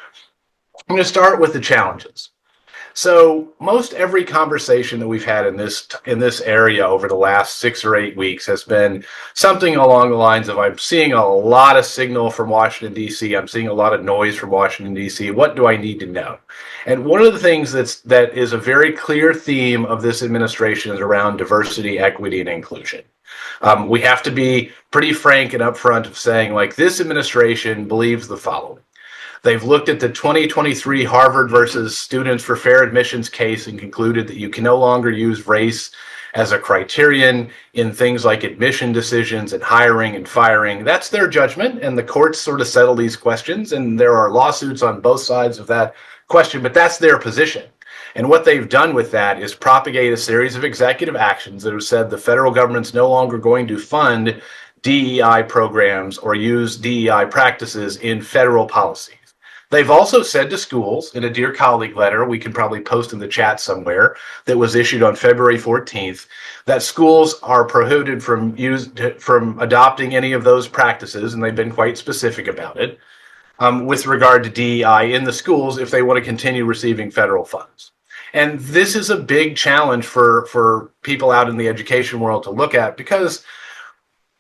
I'm going to start with the challenges. So most every conversation that we've had in this area over the last 6 or 8 weeks has been something along the lines of, I'm seeing a lot of signal from Washington, D.C. I'm seeing a lot of noise from Washington, D.C. What do I need to know? And one of the things that is a very clear theme of this administration is around diversity, equity, and inclusion. We have to be pretty frank and upfront of saying, this administration believes the following. They've looked at the 2023 Harvard versus Students for Fair Admissions case and concluded that you can no longer use race as a criterion in things like admission decisions and hiring and firing. That's their judgment, and the courts sort of settle these questions, and there are lawsuits on both sides of that question, but that's their position. And what they've done with that is propagate a series of executive actions that have said the federal government's no longer going to fund DEI programs or use DEI practices in federal policy. They've also said to schools in a Dear Colleague letter, we can probably post in the chat somewhere, that was issued on February 14th, that schools are prohibited from adopting any of those practices, and they've been quite specific about it, with regard to DEI in the schools if they want to continue receiving federal funds. And this is a big challenge for people out in the education world to look at, because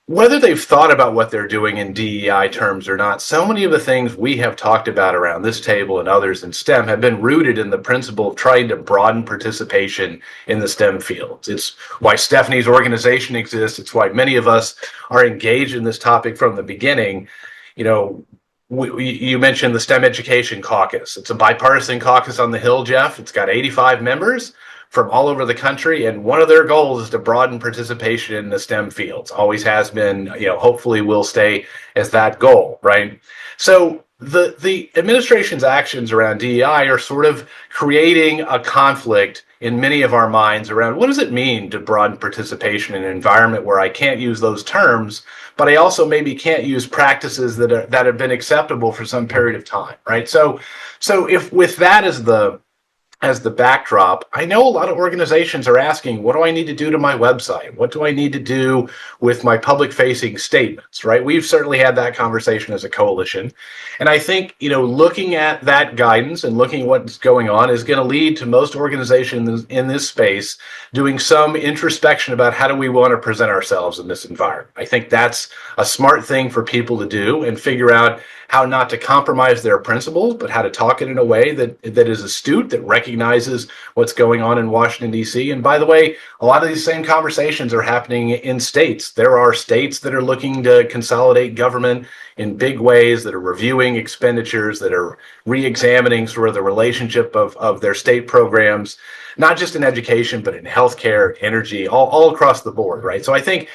whether they've thought about what they're doing in DEI terms or not, so many of the things we have talked about around this table and others in STEM have been rooted in the principle of trying to broaden participation in the STEM fields. It's why Stephanie's organization exists. It's why many of us are engaged in this topic from the beginning. You mentioned the STEM Education Caucus. It's a bipartisan caucus on the Hill, Jeff. It's got 85 members from all over the country, and one of their goals is to broaden participation in the STEM fields. Always has been, hopefully will stay as that goal, right? So the administration's actions around DEI are sort of creating a conflict in many of our minds around what does it mean to broaden participation in an environment where I can't use those terms, but I also maybe can't use practices that have been acceptable for some period of time, right? So if with that as the backdrop, I know a lot of organizations are asking, what do I need to do to my website? What do I need to do with my public facing statements, right? We've certainly had that conversation as a coalition. And I think, looking at that guidance and looking at what's going on is going to lead to most organizations in this space doing some introspection about how do we want to present ourselves in this environment. I think that's a smart thing for people to do and figure out how not to compromise their principles, but how to talk it in a way that is astute, that recognizes what's going on in Washington, D.C. And by the way, a lot of these same conversations are happening in states. There are states that are looking to consolidate government in big ways, that are reviewing expenditures, that are re-examining sort of the relationship of their state programs, not just in education, but in healthcare, energy, all across the board, right? So I think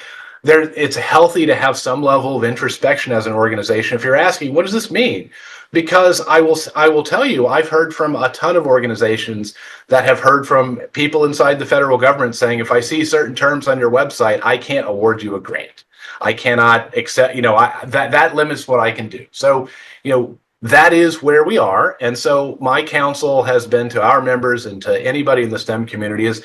it's healthy to have some level of introspection as an organization. If you're asking, what does this mean? Because I will tell you, I've heard from a ton of organizations that have heard from people inside the federal government saying, if I see certain terms on your website, I can't award you a grant. I cannot accept, that limits what I can do. So, that is where we are. And so my counsel has been to our members and to anybody in the STEM community is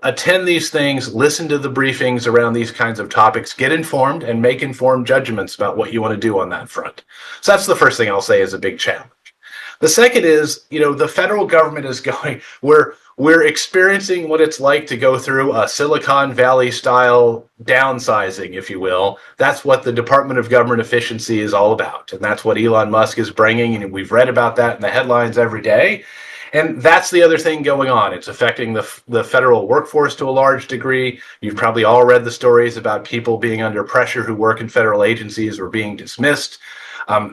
attend these things, listen to the briefings around these kinds of topics, get informed and make informed judgments about what you want to do on that front. So that's the first thing I'll say is a big challenge. The second is, the federal government is we're experiencing what it's like to go through a Silicon Valley style downsizing, if you will. That's what the Department of Government Efficiency is all about. And that's what Elon Musk is bringing. And we've read about that in the headlines every day. And that's the other thing going on. It's affecting the federal workforce to a large degree. You've probably all read the stories about people being under pressure who work in federal agencies or being dismissed.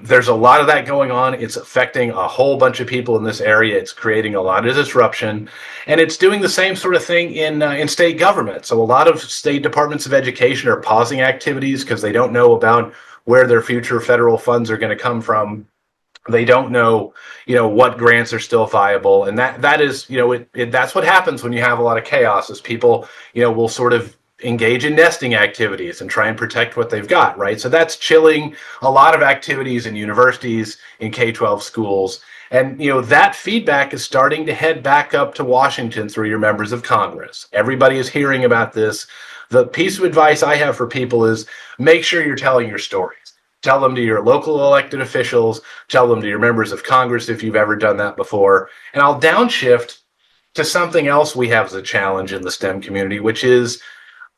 There's a lot of that going on. It's affecting a whole bunch of people in this area. It's creating a lot of disruption. And it's doing the same sort of thing in state government. So a lot of state departments of education are pausing activities because they don't know about where their future federal funds are going to come from. They don't know, what grants are still viable. And that is, that's what happens when you have a lot of chaos is people, will sort of engage in nesting activities and try and protect what they've got, right? So that's chilling a lot of activities in universities, in K-12 schools. And, that feedback is starting to head back up to Washington through your members of Congress. Everybody is hearing about this. The piece of advice I have for people is make sure you're telling your stories. Tell them to your local elected officials, tell them to your members of Congress if you've ever done that before. And I'll downshift to something else we have as a challenge in the STEM community, which is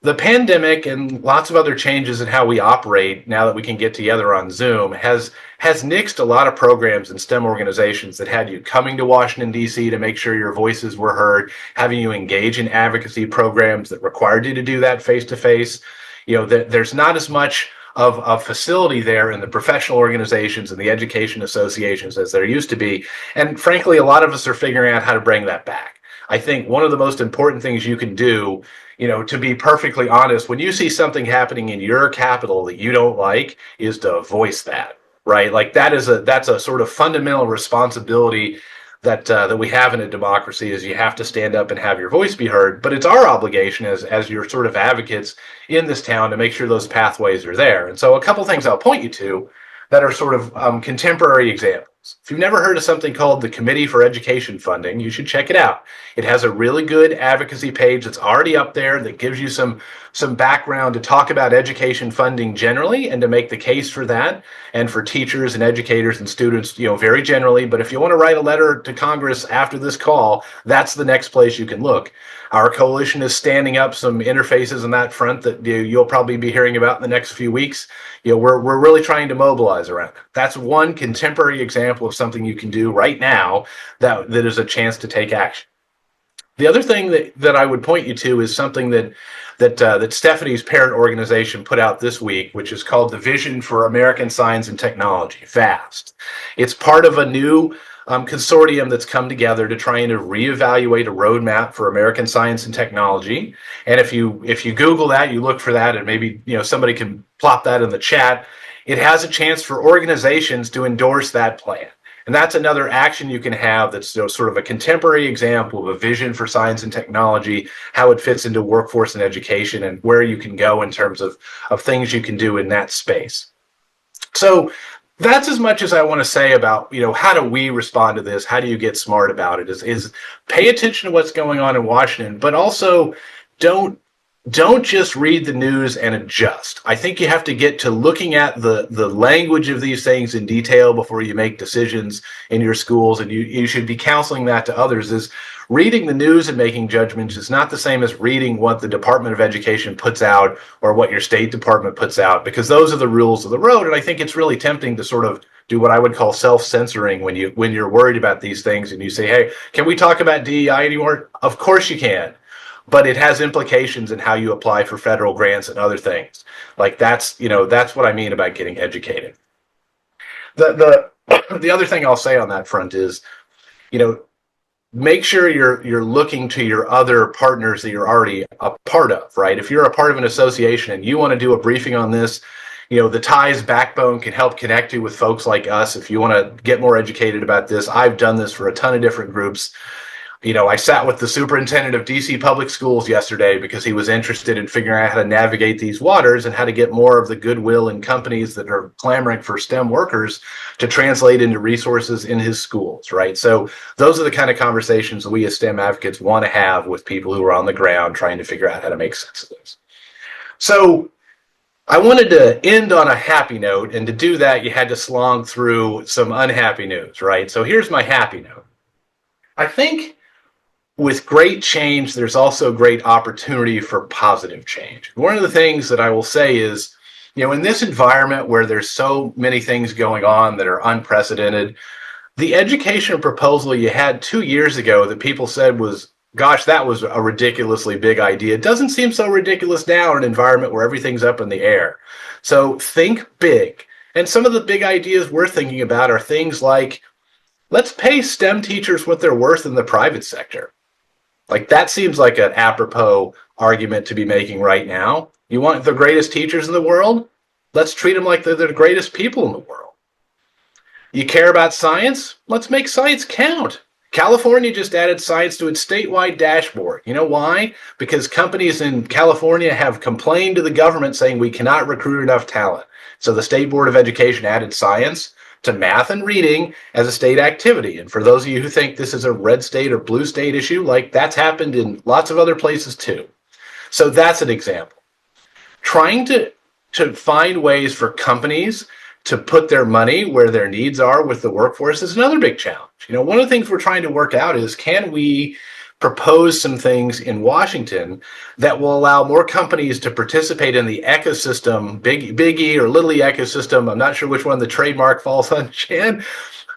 the pandemic and lots of other changes in how we operate now that we can get together on Zoom has nixed a lot of programs in STEM organizations that had you coming to Washington, D.C. to make sure your voices were heard, having you engage in advocacy programs that required you to do that face-to-face. There's not as much of a facility there in the professional organizations and the education associations as there used to be. And frankly, a lot of us are figuring out how to bring that back. I think one of the most important things you can do, to be perfectly honest, when you see something happening in your capital that you don't like, is to voice that, right? Like that's a sort of fundamental responsibility that we have in a democracy is you have to stand up and have your voice be heard. But it's our obligation as your sort of advocates in this town to make sure those pathways are there. And so a couple things I'll point you to that are sort of contemporary examples. If you've never heard of something called the Committee for Education Funding, you should check it out. It has a really good advocacy page that's already up there that gives you some background to talk about education funding generally and to make the case for that and for teachers and educators and students, very generally. But if you want to write a letter to Congress after this call, that's the next place you can look. Our coalition is standing up some interfaces on that front that you'll probably be hearing about in the next few weeks. We're really trying to mobilize around it. That's one contemporary example of something you can do right now that is a chance to take action. The other thing that I would point you to is something that Stephanie's parent organization put out this week, which is called the Vision for American Science and Technology, FAST. It's part of a new consortium that's come together to try and reevaluate a roadmap for American science and technology. And if you Google that, you look for that, and maybe somebody can plop that in the chat. it has a chance for organizations to endorse that plan. And that's another action you can have that's sort of a contemporary example of a vision for science and technology, how it fits into workforce and education, and where you can go in terms of things you can do in that space. So that's as much as I want to say about, how do we respond to this? How do you get smart about it? Is pay attention to what's going on in Washington, but also don't just read the news and adjust. I think you have to get to looking at the language of these things in detail before you make decisions in your schools, and you should be counseling that to others. Is reading the news and making judgments is not the same as reading what the Department of Education puts out or what your state department puts out, because those are the rules of the road. And I think it's really tempting to sort of do what I would call self-censoring when you're worried about these things and you say, hey, can we talk about DEI anymore? Of course you can. But it has implications in how you apply for federal grants and other things. Like that's what I mean about getting educated. The other thing I'll say on that front is, make sure you're looking to your other partners that you're already a part of, right? If you're a part of an association and you want to do a briefing on this, the Ties backbone can help connect you with folks like us. If you want to get more educated about this, I've done this for a ton of different groups. I sat with the superintendent of DC Public Schools yesterday because he was interested in figuring out how to navigate these waters and how to get more of the goodwill in companies that are clamoring for STEM workers to translate into resources in his schools, right? So those are the kind of conversations that we as STEM advocates want to have with people who are on the ground trying to figure out how to make sense of this. So I wanted to end on a happy note, and to do that, you had to slog through some unhappy news, right? So here's my happy note. I think with great change, there's also great opportunity for positive change. One of the things that I will say is, in this environment where there's so many things going on that are unprecedented, the education proposal you had 2 years ago that people said was, gosh, that was a ridiculously big idea, it doesn't seem so ridiculous now in an environment where everything's up in the air. So think big. And some of the big ideas we're thinking about are things like, let's pay STEM teachers what they're worth in the private sector. Like, that seems like an apropos argument to be making right now. You want the greatest teachers in the world? Let's treat them like they're the greatest people in the world. You care about science? Let's make science count. California just added science to its statewide dashboard. You know why? Because companies in California have complained to the government saying we cannot recruit enough talent. So the State Board of Education added science to math and reading as a state activity. And for those of you who think this is a red state or blue state issue, like, that's happened in lots of other places too. So that's an example. Trying to find ways for companies to put their money where their needs are with the workforce is another big challenge. One of the things we're trying to work out is, can we propose some things in Washington that will allow more companies to participate in the ecosystem, big E or little E ecosystem. I'm not sure which one the trademark falls on, Jan,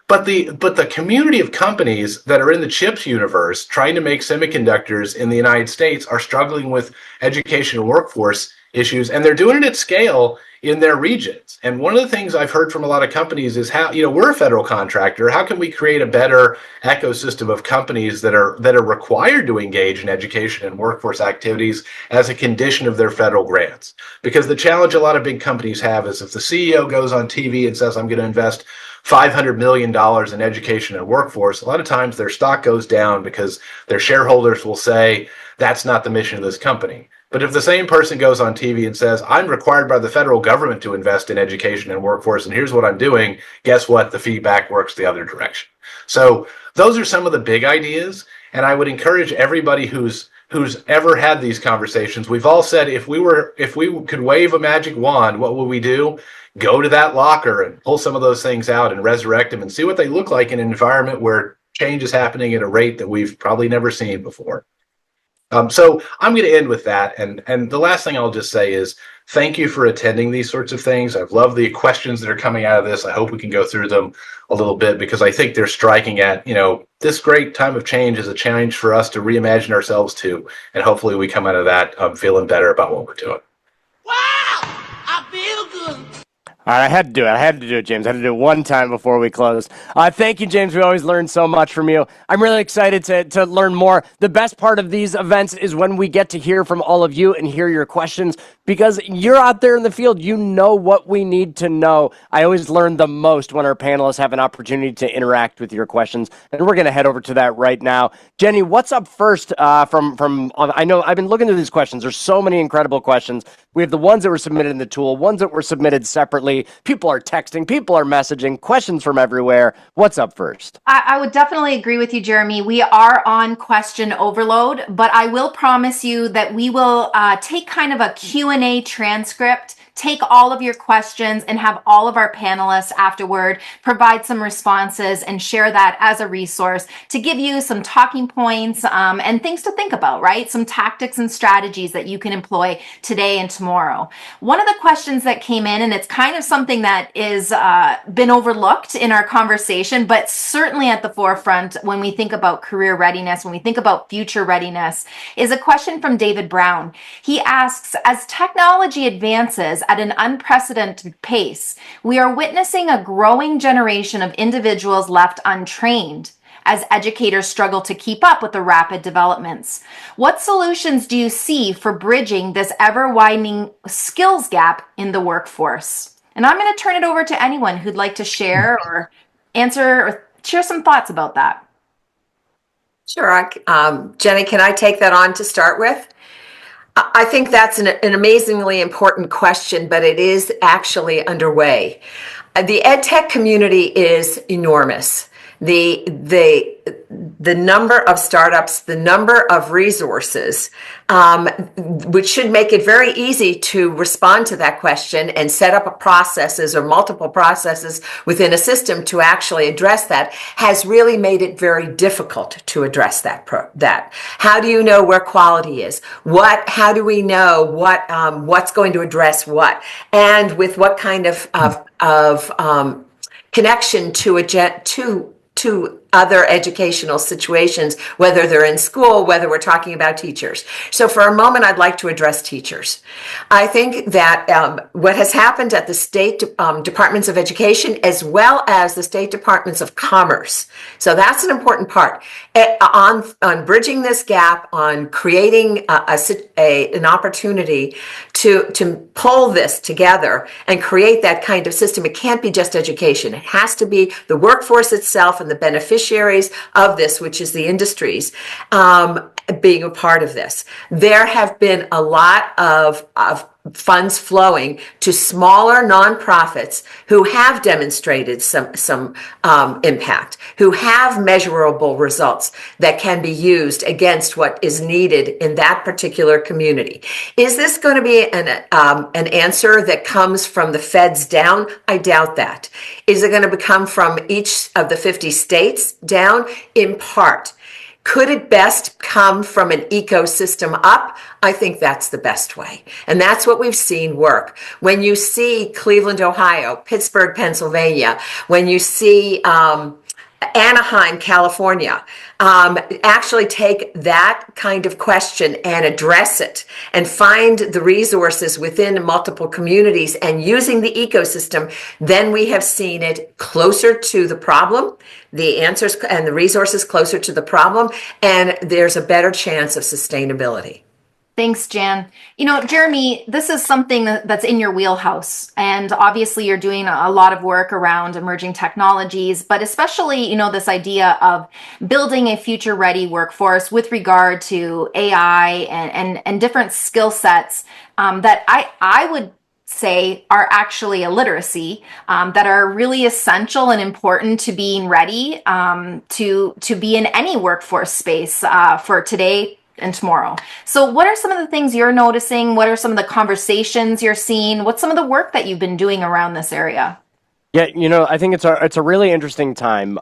but the community of companies that are in the CHIPS universe trying to make semiconductors in the United States are struggling with education and workforce issues, and they're doing it at scale in their regions. And one of the things I've heard from a lot of companies is how, we're a federal contractor. How can we create a better ecosystem of companies that are required to engage in education and workforce activities as a condition of their federal grants? Because the challenge a lot of big companies have is, if the CEO goes on TV and says, I'm going to invest $500 million in education and workforce, a lot of times their stock goes down because their shareholders will say, that's not the mission of this company. But if the same person goes on TV and says, I'm required by the federal government to invest in education and workforce, and here's what I'm doing, guess what? The feedback works the other direction. So those are some of the big ideas. And I would encourage everybody who's ever had these conversations. We've all said, if we could wave a magic wand, what would we do? Go to that locker and pull some of those things out and resurrect them and see what they look like in an environment where change is happening at a rate that we've probably never seen before. So I'm going to end with that. And the last thing I'll just say is, thank you for attending these sorts of things. I've loved the questions that are coming out of this. I hope we can go through them a little bit, because I think they're striking at, this great time of change is a challenge for us to reimagine ourselves too. And hopefully we come out of that feeling better about what we're doing. Wow, I feel good. All right, I had to do it. I had to do it, James. I had to do it one time before we close. Thank you, James. We always learn so much from you. I'm really excited to learn more. The best part of these events is when we get to hear from all of you and hear your questions, because you're out there in the field. You know what we need to know. I always learn the most when our panelists have an opportunity to interact with your questions, and we're going to head over to that right now. Jenny, what's up first from I know I've been looking through these questions. There's so many incredible questions. We have the ones that were submitted in the tool, ones that were submitted separately. People are texting, people are messaging, questions from everywhere. What's up first? I would definitely agree with you, Jeremy. We are on question overload, but I will promise you that we will take kind of a Q&A transcript, take all of your questions, and have all of our panelists afterward provide some responses and share that as a resource to give you some talking points and things to think about, right? Some tactics and strategies that you can employ today and tomorrow. One of the questions that came in, and it's kind of something that is been overlooked in our conversation, but certainly at the forefront when we think about career readiness, when we think about future readiness, is a question from David Brown. He asks, as technology advances at an unprecedented pace, we are witnessing a growing generation of individuals left untrained as educators struggle to keep up with the rapid developments. What solutions do you see for bridging this ever-widening skills gap in the workforce? And I'm going to turn it over to anyone who'd like to share or answer or share some thoughts about that. Sure. Jenny, can I take that on to start with? I think that's an amazingly important question, but it is actually underway. The ed tech community is enormous. The number of startups, the number of resources, which should make it very easy to respond to that question and set up processes or multiple processes within a system to actually address that, has really made it very difficult to address that. How do you know where quality is? How do we know what's going to address what, and with what kind of connection to other educational situations, whether they're in school, whether we're talking about teachers. So for a moment, I'd like to address teachers. I think that what has happened at the state departments of education, as well as the state departments of commerce, so that's an important part, on bridging this gap, on creating an opportunity to pull this together and create that kind of system. It can't be just education. It has to be the workforce itself and the beneficiaries of this, which is the industries, being a part of this. There have been a lot of funds flowing to smaller nonprofits who have demonstrated some impact, who have measurable results that can be used against what is needed in that particular community. Is this going to be an answer that comes from the feds down? I doubt that. Is it going to come from each of the 50 states down? In part. Could it best come from an ecosystem up? I think that's the best way. And that's what we've seen work. When you see Cleveland, Ohio, Pittsburgh, Pennsylvania, when you see Anaheim, California, actually take that kind of question and address it and find the resources within multiple communities and using the ecosystem, then we have seen it closer to the problem, the answers and the resources closer to the problem, and there's a better chance of sustainability. Thanks, Jan. You know, Jeremy, this is something that's in your wheelhouse. And obviously you're doing a lot of work around emerging technologies, but especially, you know, this idea of building a future ready workforce with regard to AI and different skill sets that I would say are actually a literacy that are really essential and important to being ready to be in any workforce space for today and tomorrow. So what are some of the things you're noticing? What are some of the conversations you're seeing? What's some of the work that you've been doing around this area? Yeah, you know, I think it's a really interesting time.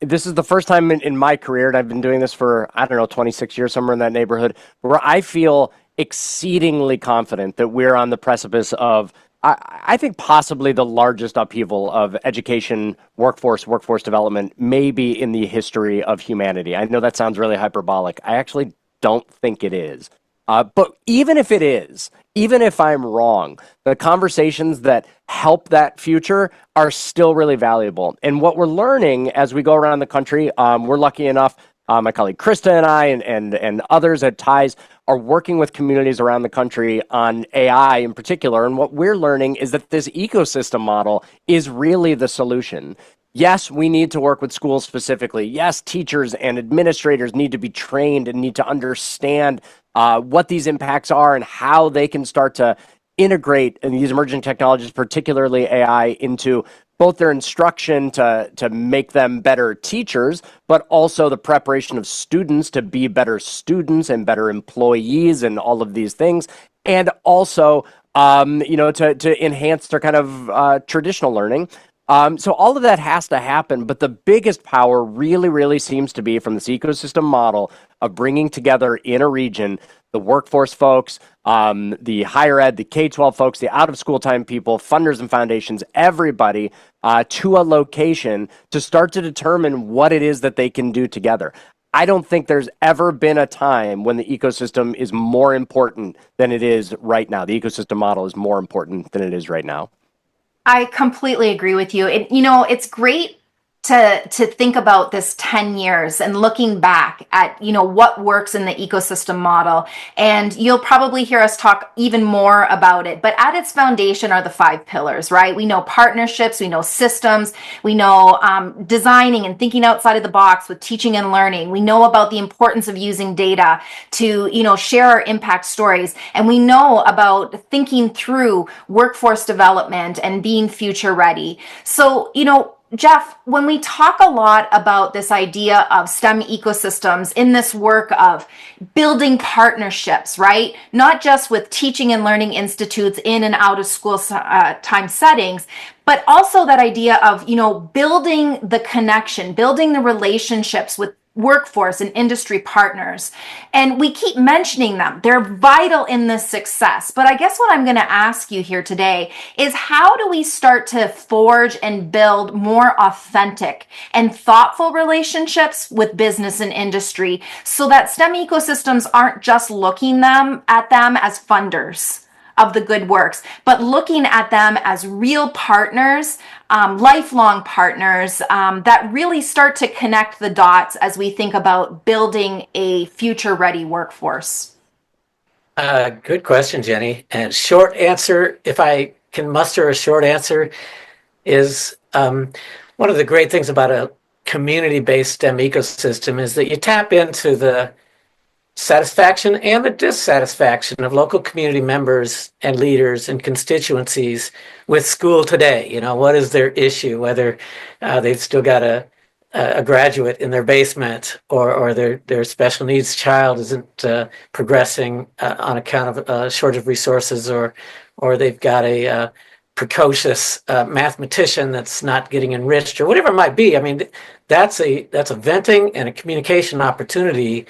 This is the first time in my career, and I've been doing this for, 26 years, somewhere in that neighborhood, where I feel exceedingly confident that we're on the precipice of, I think, possibly the largest upheaval of education, workforce development, maybe in the history of humanity. I know that sounds really hyperbolic. I actually don't think it is. But even if it is, even if I'm wrong, the conversations that help that future are still really valuable. And what we're learning as we go around the country, we're lucky enough, my colleague Krista and I and others at TIES are working with communities around the country on AI in particular. And what we're learning is that this ecosystem model is really the solution. Yes, we need to work with schools specifically. Yes, teachers and administrators need to be trained and need to understand what these impacts are and how they can start to integrate these emerging technologies, particularly AI, into both their instruction to make them better teachers, but also the preparation of students to be better students and better employees and all of these things. And also, to enhance their kind of traditional learning. So all of that has to happen, but the biggest power really, really seems to be from this ecosystem model of bringing together in a region the workforce folks, the higher ed, the K-12 folks, the out-of-school time people, funders and foundations, everybody to a location to start to determine what it is that they can do together. I don't think there's ever been a time when the ecosystem is more important than it is right now. The ecosystem model is more important than it is right now. I completely agree with you. It's great to think about this 10 years and looking back at, what works in the ecosystem model. And you'll probably hear us talk even more about it. But at its foundation are the 5 pillars, right? We know partnerships, we know systems, we know designing and thinking outside of the box with teaching and learning. We know about the importance of using data to, share our impact stories. And we know about thinking through workforce development and being future ready. So, Jeff, when we talk a lot about this idea of STEM ecosystems in this work of building partnerships, right? Not just with teaching and learning institutes in and out of school time settings, but also that idea of, building the connection, building the relationships with workforce and industry partners. And we keep mentioning them. They're vital in this success. But I guess what I'm going to ask you here today is how do we start to forge and build more authentic and thoughtful relationships with business and industry so that STEM ecosystems aren't just looking at them as funders of the good works, but looking at them as real partners, lifelong partners that really start to connect the dots as we think about building a future-ready workforce? Good question, Jenny. And short answer, if I can muster a short answer, is one of the great things about a community-based STEM ecosystem is that you tap into the satisfaction and the dissatisfaction of local community members and leaders and constituencies with school today. What is their issue, whether they've still got a graduate in their basement or their special needs child isn't progressing on account of a shortage of resources, or they've got a precocious mathematician that's not getting enriched, or whatever it might be. I mean, that's a venting and a communication opportunity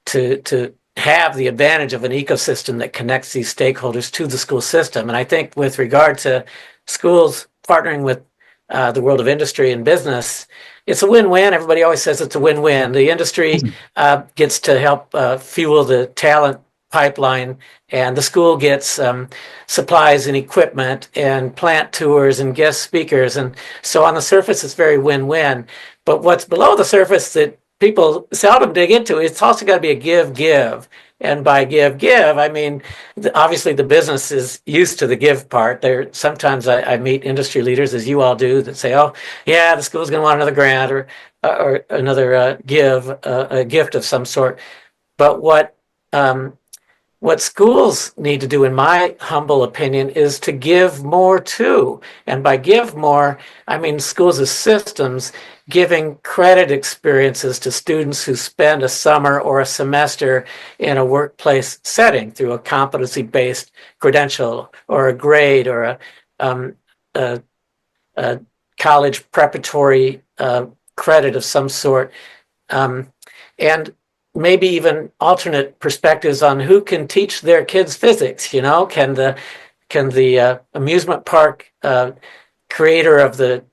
to have the advantage of an ecosystem that connects these stakeholders to the school system. And I think with regard to schools partnering with the world of industry and business, it's a win-win. Everybody always says it's a win-win. The industry gets to help fuel the talent pipeline, and the school gets supplies and equipment and plant tours and guest speakers. And so on the surface, it's very win-win. But what's below the surface that people seldom dig into, it's also got to be a give. And by give, I mean, obviously the business is used to the give part. Sometimes I meet industry leaders, as you all do, that say, oh, yeah, the school's going to want another grant or another a gift of some sort. But what schools need to do, in my humble opinion, is to give more too. And by give more, I mean schools as systems giving credit experiences to students who spend a summer or a semester in a workplace setting through a competency-based credential or a grade or a college preparatory credit of some sort. And maybe even alternate perspectives on who can teach their kids physics. Can the amusement park creator of the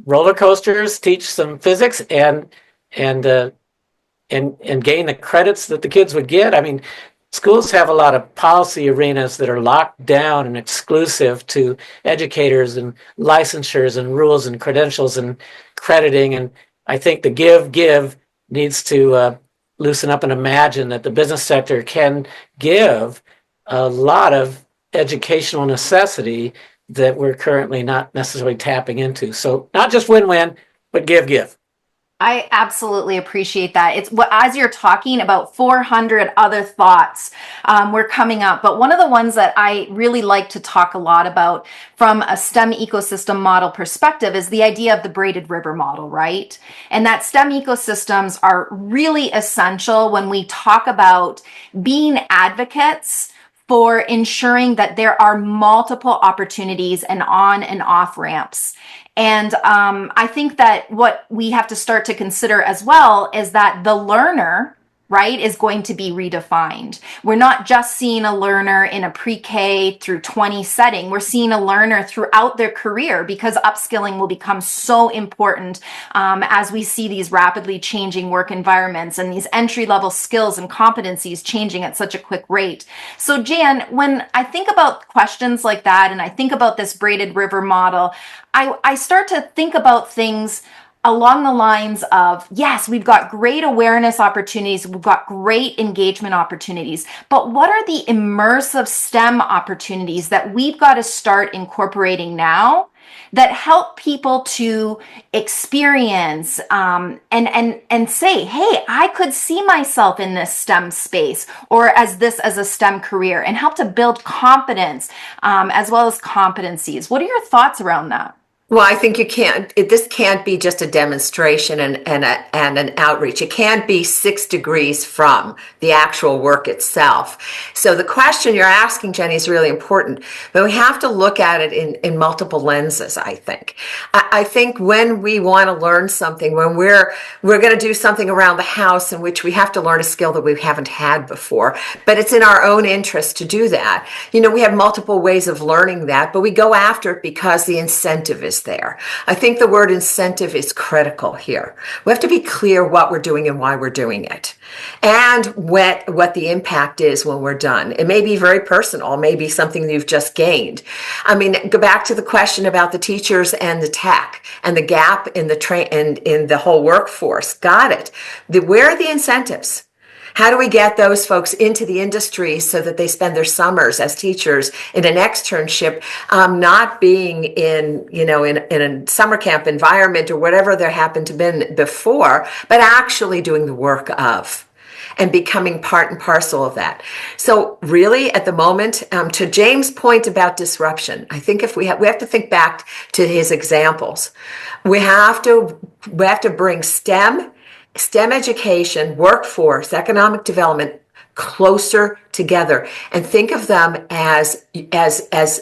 roller coasters teach some physics and gain the credits that the kids would get? I mean, schools have a lot of policy arenas that are locked down and exclusive to educators and licensures and rules and credentials and crediting. And I think the give needs to loosen up and imagine that the business sector can give a lot of educational necessity that we're currently not necessarily tapping into. So not just win-win, but give. I absolutely appreciate that. It's what, as you're talking about 400 other thoughts were coming up, but one of the ones that I really like to talk a lot about from a STEM ecosystem model perspective is the idea of the braided river model, right? And that STEM ecosystems are really essential when we talk about being advocates for ensuring that there are multiple opportunities and on and off ramps. And I think that what we have to start to consider as well is that the learner, right, is going to be redefined. We're not just seeing a learner in a pre-K through 20 setting. We're seeing a learner throughout their career because upskilling will become so important as we see these rapidly changing work environments and these entry-level skills and competencies changing at such a quick rate. So Jan, when I think about questions like that and I think about this braided river model, I start to think about things along the lines of, yes, we've got great awareness opportunities, we've got great engagement opportunities, but what are the immersive STEM opportunities that we've got to start incorporating now that help people to experience and say, hey, I could see myself in this STEM space or as a STEM career, and help to build confidence as well as competencies. What are your thoughts around that? Well, I think this can't be just a demonstration and an outreach. It can't be 6 degrees from the actual work itself. So the question you're asking, Jenny, is really important, but we have to look at it in multiple lenses, I think. I think when we want to learn something, when we're going to do something around the house in which we have to learn a skill that we haven't had before, but it's in our own interest to do that. You know, we have multiple ways of learning that, but we go after it because the incentive is there. I think the word incentive is critical here. We have to be clear what we're doing and why we're doing it, and what the impact is when we're done. It may be very personal, it may be something that you've just gained. I mean, go back to the question about the teachers and the tech and the gap in the whole workforce. Got it. Where are the incentives? How do we get those folks into the industry so that they spend their summers as teachers in an externship, not being in a summer camp environment or whatever there happened to been before, but actually doing the work of and becoming part and parcel of that. So really at the moment, to James' point about disruption, I think if we have to think back to his examples. We have to bring STEM education, workforce, economic development closer together and think of them as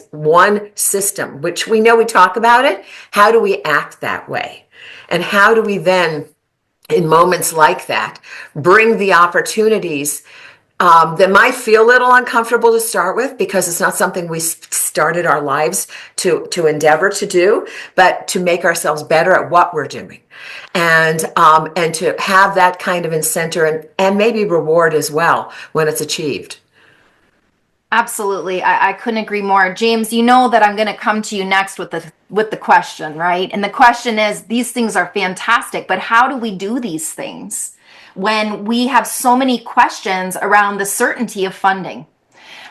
one system, which we know we talk about it. How do we act that way? And how do we then, in moments like that, bring the opportunities that might feel a little uncomfortable to start with because it's not something we started our lives to endeavor to do, but to make ourselves better at what we're doing, and to have that kind of incentive and maybe reward as well when it's achieved. Absolutely. I couldn't agree more. James, you know that I'm going to come to you next with the question, right? And the question is, these things are fantastic, but how do we do these things when we have so many questions around the certainty of funding?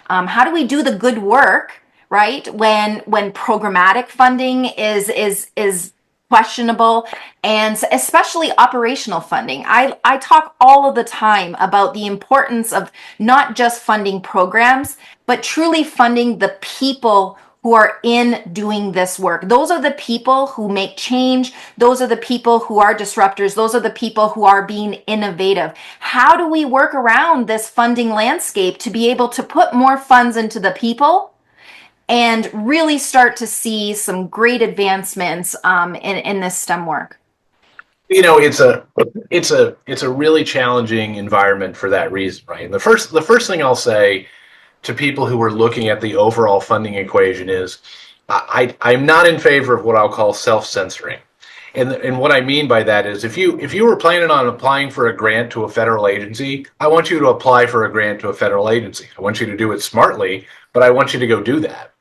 How do we do the good work, right? When programmatic funding is questionable, and especially operational funding. I talk all of the time about the importance of not just funding programs, but truly funding the people who are in doing this work. Those are the people who make change. Those are the people who are disruptors. Those are the people who are being innovative. How do we work around this funding landscape to be able to put more funds into the people and really start to see some great advancements in this STEM work? You know, it's a really challenging environment for that reason, right? And the first thing I'll say to people who are looking at the overall funding equation is I'm not in favor of what I'll call self-censoring. And what I mean by that is if you were planning on applying for a grant to a federal agency, I want you to apply for a grant to a federal agency. I want you to do it smartly, but I want you to go do that.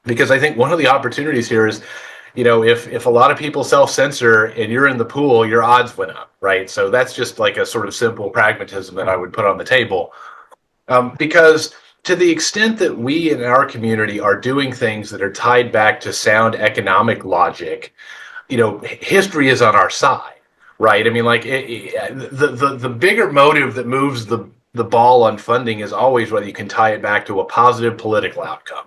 Because I think one of the opportunities here is, if a lot of people self-censor and you're in the pool, your odds went up, right? So that's just like a sort of simple pragmatism that I would put on the table. Because to the extent that we in our community are doing things that are tied back to sound economic logic, history is on our side, right? I mean, like the bigger motive that moves the ball on funding is always whether you can tie it back to a positive political outcome.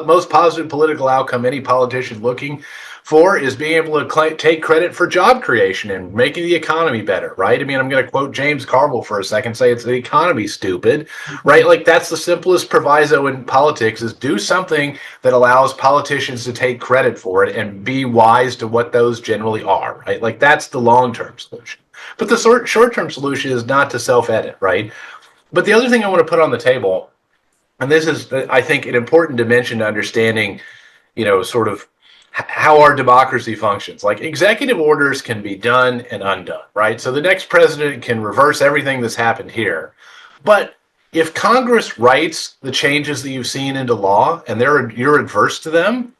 Most positive political outcome any politician looking for is being able to take credit for job creation and making the economy better, right? I mean, I'm going to quote James Carville for a second, say it's the economy, stupid, right? Like that's the simplest proviso in politics is do something that allows politicians to take credit for it and be wise to what those generally are, right? Like that's the long-term solution. But the short-term solution is not to self-edit, right? But the other thing I want to put on the table, and this is, I think, an important dimension to understanding, sort of how our democracy functions. Like executive orders can be done and undone, right? So the next president can reverse everything that's happened here. But if Congress writes the changes that you've seen into law and you're adverse to them,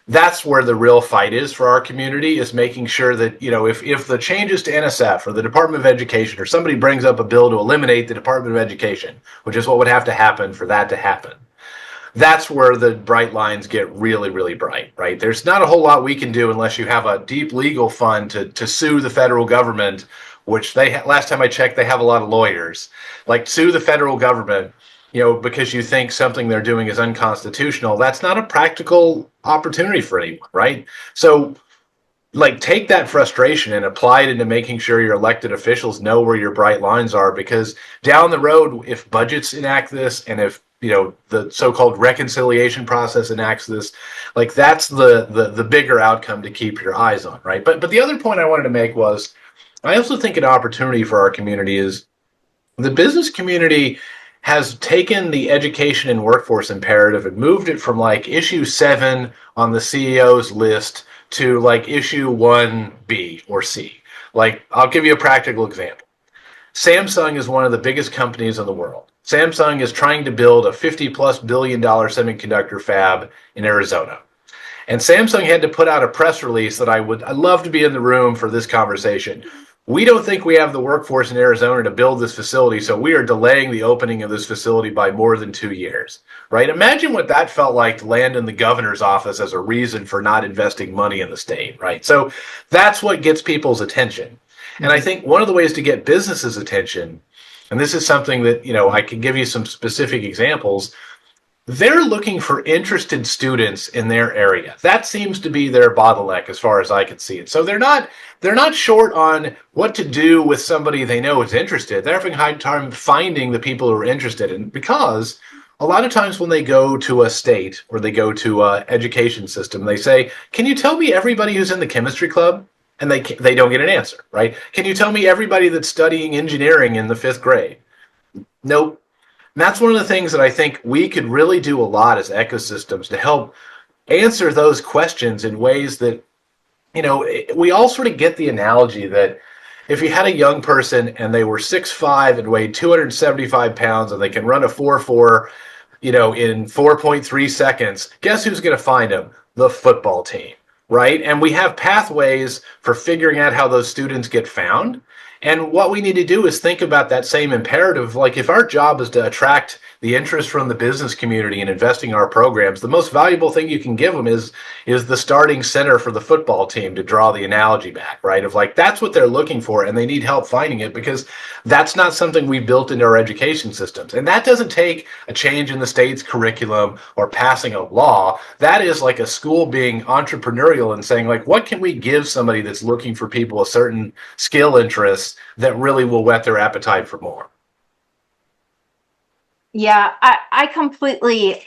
that's where the real fight is for our community, is making sure that, if the changes to NSF or the Department of Education or somebody brings up a bill to eliminate the Department of Education, which is what would have to happen for that to happen, that's where the bright lines get really, really bright, right? There's not a whole lot we can do unless you have a deep legal fund to sue the federal government, which last time I checked, they have a lot of lawyers. Like sue the federal government, because you think something they're doing is unconstitutional. That's not a practical opportunity for anyone, right? So like take that frustration and apply it into making sure your elected officials know where your bright lines are, because down the road, if budgets enact this and if the so-called reconciliation process enacts this, like that's the bigger outcome to keep your eyes on, right? But the other point I wanted to make was I also think an opportunity for our community is the business community has taken the education and workforce imperative and moved it from like issue 7 on the CEO's list to like issue 1B or C. Like, I'll give you a practical example. Samsung is one of the biggest companies in the world. Samsung is trying to build a $50+ billion semiconductor fab in Arizona. And Samsung had to put out a press release that I'd love to be in the room for this conversation. We don't think we have the workforce in Arizona to build this facility, so we are delaying the opening of this facility by more than 2 years, right? Imagine what that felt like to land in the governor's office as a reason for not investing money in the state, right? So that's what gets people's attention. And I think one of the ways to get businesses' attention, and this is something that, I can give you some specific examples, they're looking for interested students in their area. That seems to be their bottleneck as far as I can see it. So they're not short on what to do with somebody they know is interested. They're having a hard time finding the people who are interested in, because a lot of times when they go to a state or they go to an education system, they say, can you tell me everybody who's in the chemistry club? And they don't get an answer, right? Can you tell me everybody that's studying engineering in the 5th grade? Nope. And that's one of the things that I think we could really do a lot as ecosystems to help answer those questions in ways that, we all sort of get the analogy that if you had a young person and they were 6'5" and weighed 275 pounds and they can run a 4.4, in 4.3 seconds, guess who's going to find them? The football team, right? And we have pathways for figuring out how those students get found. And what we need to do is think about that same imperative. Like if our job is to attract the interest from the business community and investing in our programs, the most valuable thing you can give them is the starting center for the football team, to draw the analogy back, right? Of like, that's what they're looking for and they need help finding it, because that's not something we built into our education systems. And that doesn't take a change in the state's curriculum or passing a law. That is like a school being entrepreneurial and saying like, what can we give somebody that's looking for people a certain skill interests that really will whet their appetite for more? Yeah, I completely,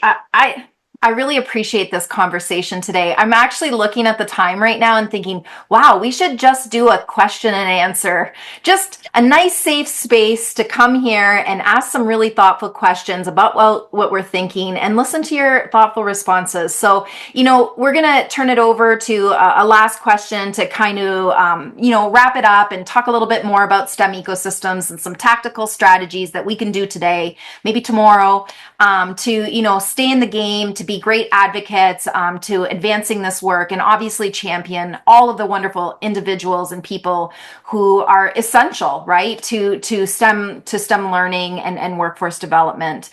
I really appreciate this conversation today. I'm actually looking at the time right now and thinking, wow, we should just do a question and answer. Just a nice, safe space to come here and ask some really thoughtful questions about what we're thinking and listen to your thoughtful responses. So, we're going to turn it over to a last question to kind of, wrap it up and talk a little bit more about STEM ecosystems and some tactical strategies that we can do today, maybe tomorrow, to, stay in the game, to be great advocates, to advancing this work, and obviously champion all of the wonderful individuals and people who are essential, right, to STEM learning and workforce development.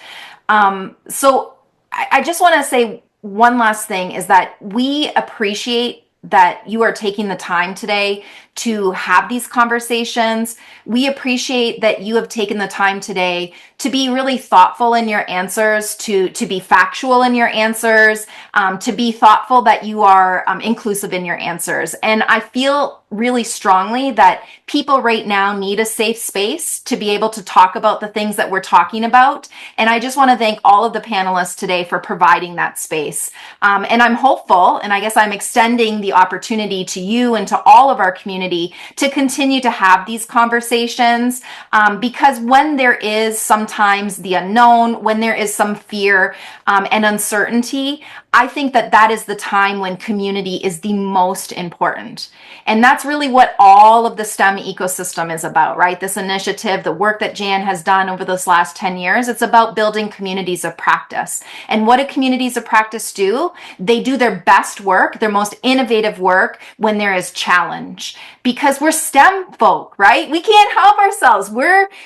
So I just want to say one last thing is that we appreciate that you are taking the time today to have these conversations. We appreciate that you have taken the time today to be really thoughtful in your answers, to be factual in your answers, to be thoughtful that you are inclusive in your answers. And I feel really strongly that people right now need a safe space to be able to talk about the things that we're talking about. And I just want to thank all of the panelists today for providing that space. And I'm hopeful, and I guess I'm extending the opportunity to you and to all of our community to continue to have these conversations, because when there is sometimes the unknown, when there is some fear and uncertainty, I think that is the time when community is the most important. And that's really what all of the STEM ecosystem is about, right? This initiative, the work that Jan has done over this last 10 years, it's about building communities of practice. And what do communities of practice do? They do their best work, their most innovative work when there is challenge. Because we're STEM folk, right? We can't help ourselves.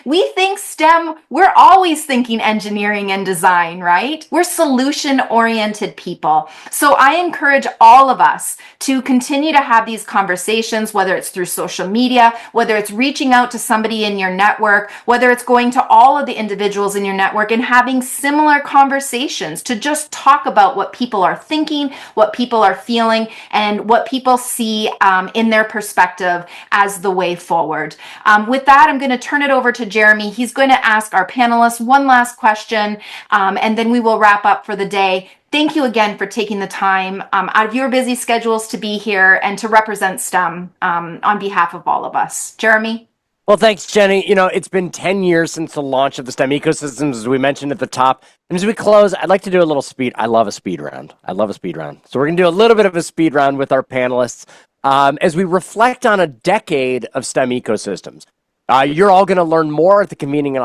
We think STEM, we're always thinking engineering and design, right? We're solution-oriented people. So I encourage all of us to continue to have these conversations, whether it's through social media, whether it's reaching out to somebody in your network, whether it's going to all of the individuals in your network and having similar conversations to just talk about what people are thinking, what people are feeling, and what people see in their perspective as the way forward. With that, I'm going to turn it over to Jeremy. He's going to ask our panelists one last question, and then we will wrap up for the day. Thank you again for taking the time out of your busy schedules to be here and to represent STEM on behalf of all of us. Jeremy? Well, thanks, Jenny. It's been 10 years since the launch of the STEM ecosystems, as we mentioned at the top. And as we close, I'd like to do a little speed. I love a speed round. So we're going to do a little bit of a speed round with our panelists as we reflect on a decade of STEM ecosystems. You're all going to learn more at the convening in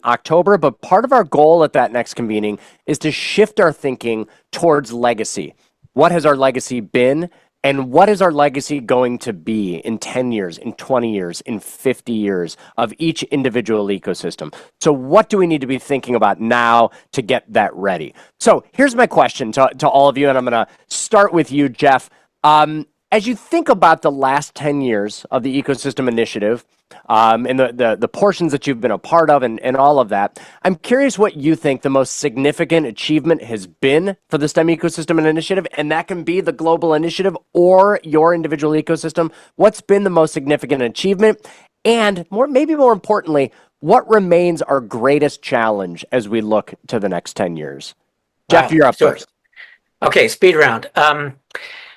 October, but part of our goal at that next convening is to shift our thinking towards legacy. What has our legacy been? And what is our legacy going to be in 10 years, in 20 years, in 50 years of each individual ecosystem? So what do we need to be thinking about now to get that ready? So here's my question to all of you, and I'm going to start with you, Jeff. As you think about the last 10 years of the ecosystem initiative and the portions that you've been a part of and all of that, I'm curious what you think the most significant achievement has been for the STEM ecosystem initiative, and that can be the global initiative or your individual ecosystem. What's been the most significant achievement? And maybe more importantly, what remains our greatest challenge as we look to the next 10 years? Jeff, you're up first. Okay, speed round.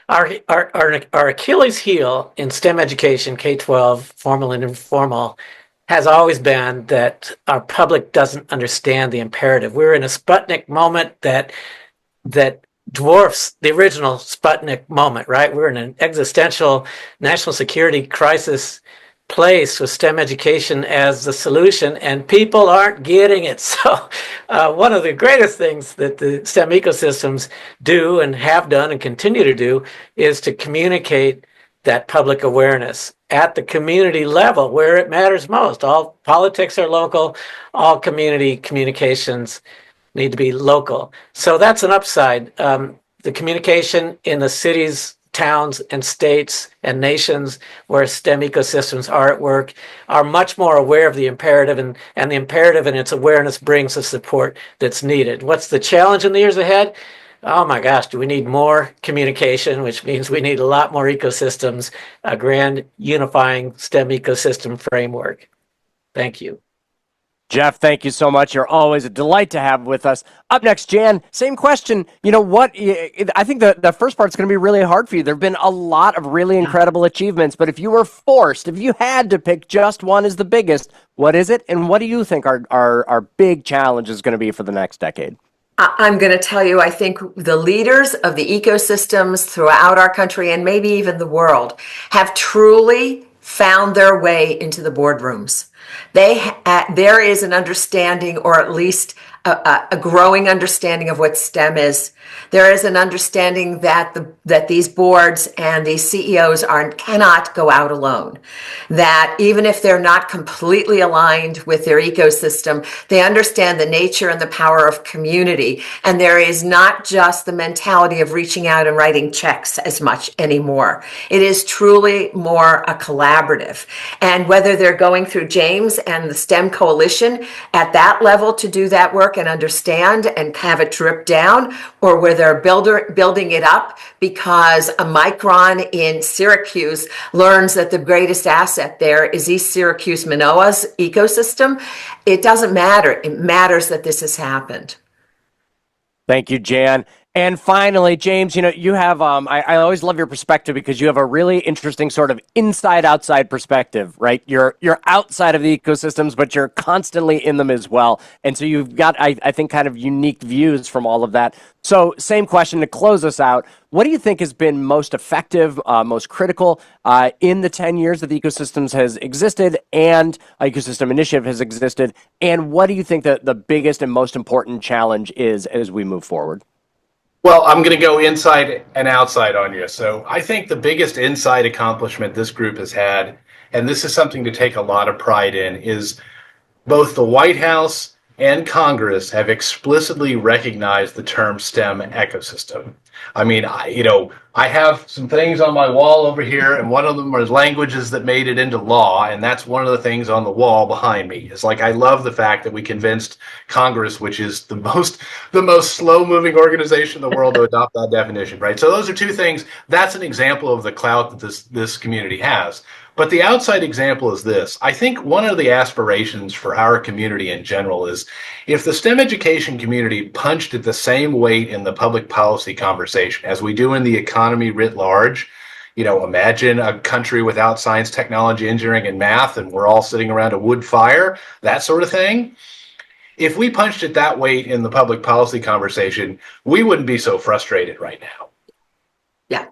Our Achilles heel in STEM education, K-12, formal and informal, has always been that our public doesn't understand the imperative. We're in a Sputnik moment that dwarfs the original Sputnik moment, right? We're in an existential national security crisis place with STEM education as the solution, and people aren't getting it. So one of the greatest things that the STEM ecosystems do and have done and continue to do is to communicate that public awareness at the community level where it matters most. All politics are local, all community communications need to be local. So that's an upside. The communication in the cities, towns and states and nations where STEM ecosystems are at work are much more aware of the imperative, and the imperative and its awareness brings the support that's needed. What's the challenge in the years ahead? Oh my gosh, do we need more communication, which means we need a lot more ecosystems, a grand unifying STEM ecosystem framework. Thank you. Jeff, thank you so much. You're always a delight to have with us. Up next, Jan, same question. You know what? I think the first part's going to be really hard for you. There have been a lot of really incredible achievements, but if you were forced, if you had to pick just one as the biggest, what is it? And what do you think our big challenge is going to be for the next decade? I'm going to tell you, I think the leaders of the ecosystems throughout our country and maybe even the world have truly found their way into the boardrooms. There is an understanding, or at least a growing understanding of what STEM is. There is an understanding that these boards and these CEOs cannot go out alone. That even if they're not completely aligned with their ecosystem, they understand the nature and the power of community. And there is not just the mentality of reaching out and writing checks as much anymore. It is truly more a collaborative. And whether they're going through James and the STEM Coalition at that level to do that work and understand and have it drip down, or where they're building it up because a Micron in Syracuse learns that the greatest asset there is East Syracuse Manoa's ecosystem, it doesn't matter. It matters that this has happened. Thank you, Jan. And finally, James, you know, you have, I always love your perspective because you have a really interesting sort of inside-outside perspective, right? You're outside of the ecosystems, but you're constantly in them as well. And so you've got, I think, kind of unique views from all of that. So same question to close us out. What do you think has been most effective, most critical in the 10 years that the ecosystems has existed and ecosystem initiative has existed? And what do you think that the biggest and most important challenge is as we move forward? Well, I'm going to go inside and outside on you. So I think the biggest inside accomplishment this group has had, and this is something to take a lot of pride in, is both the White House and Congress have explicitly recognized the term STEM ecosystem. I mean, I have some things on my wall over here, and one of them are languages that made it into law, and that's one of the things on the wall behind me. It's like I love the fact that we convinced Congress, which is the most slow-moving organization in the world, to adopt that definition, right? So those are two things. That's an example of the clout that this community has. But the outside example is this. I think one of the aspirations for our community in general is if the STEM education community punched at the same weight in the public policy conversation as we do in the economy writ large, imagine a country without science, technology, engineering, and math, and we're all sitting around a wood fire, that sort of thing. If we punched at that weight in the public policy conversation, we wouldn't be so frustrated right now. Yeah.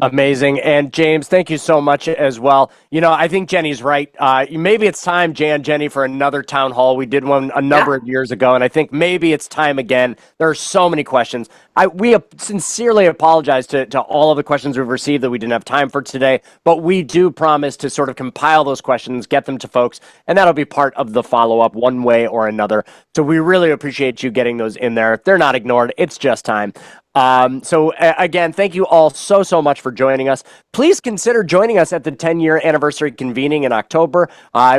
Amazing. And James, thank you so much as well. I think Jenny's right. Maybe it's time, Jenny, for another town hall. We did one a number of years ago, and I think maybe it's time again. There are so many questions. We sincerely apologize to all of the questions we've received that we didn't have time for today, but we do promise to sort of compile those questions, get them to folks, and that'll be part of the follow-up one way or another. So we really appreciate you getting those in there. They're not ignored. It's just time. Again, thank you all so much for joining us. Please consider joining us at the 10-year anniversary convening in October.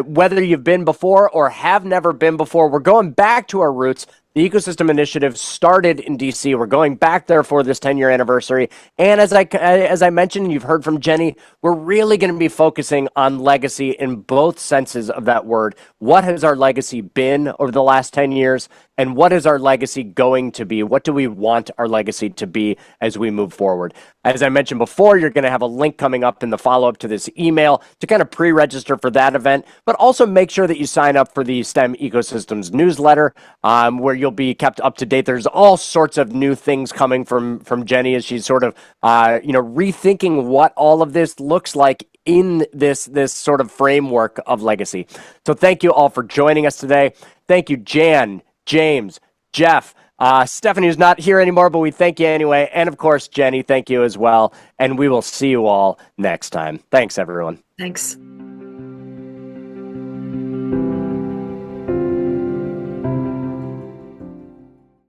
Whether you've been before or have never been before, we're going back to our roots. The Ecosystem Initiative started in DC. We're going back there for this 10-year anniversary. And as I mentioned, you've heard from Jenny, we're really going to be focusing on legacy in both senses of that word. What has our legacy been over the last 10 years? And what is our legacy going to be? What do we want our legacy to be as we move forward? As I mentioned before, you're going to have a link coming up in the follow-up to this email to kind of pre-register for that event, but also make sure that you sign up for the STEM Ecosystems newsletter, where you'll be kept up to date. There's all sorts of new things coming from Jenny as she's sort of, rethinking what all of this looks like in this sort of framework of legacy. So thank you all for joining us today. Thank you, Jan, James, Jeff, Stephanie, who's not here anymore, but we thank you anyway. And of course, Jenny, thank you as well. And we will see you all next time. Thanks, everyone. Thanks.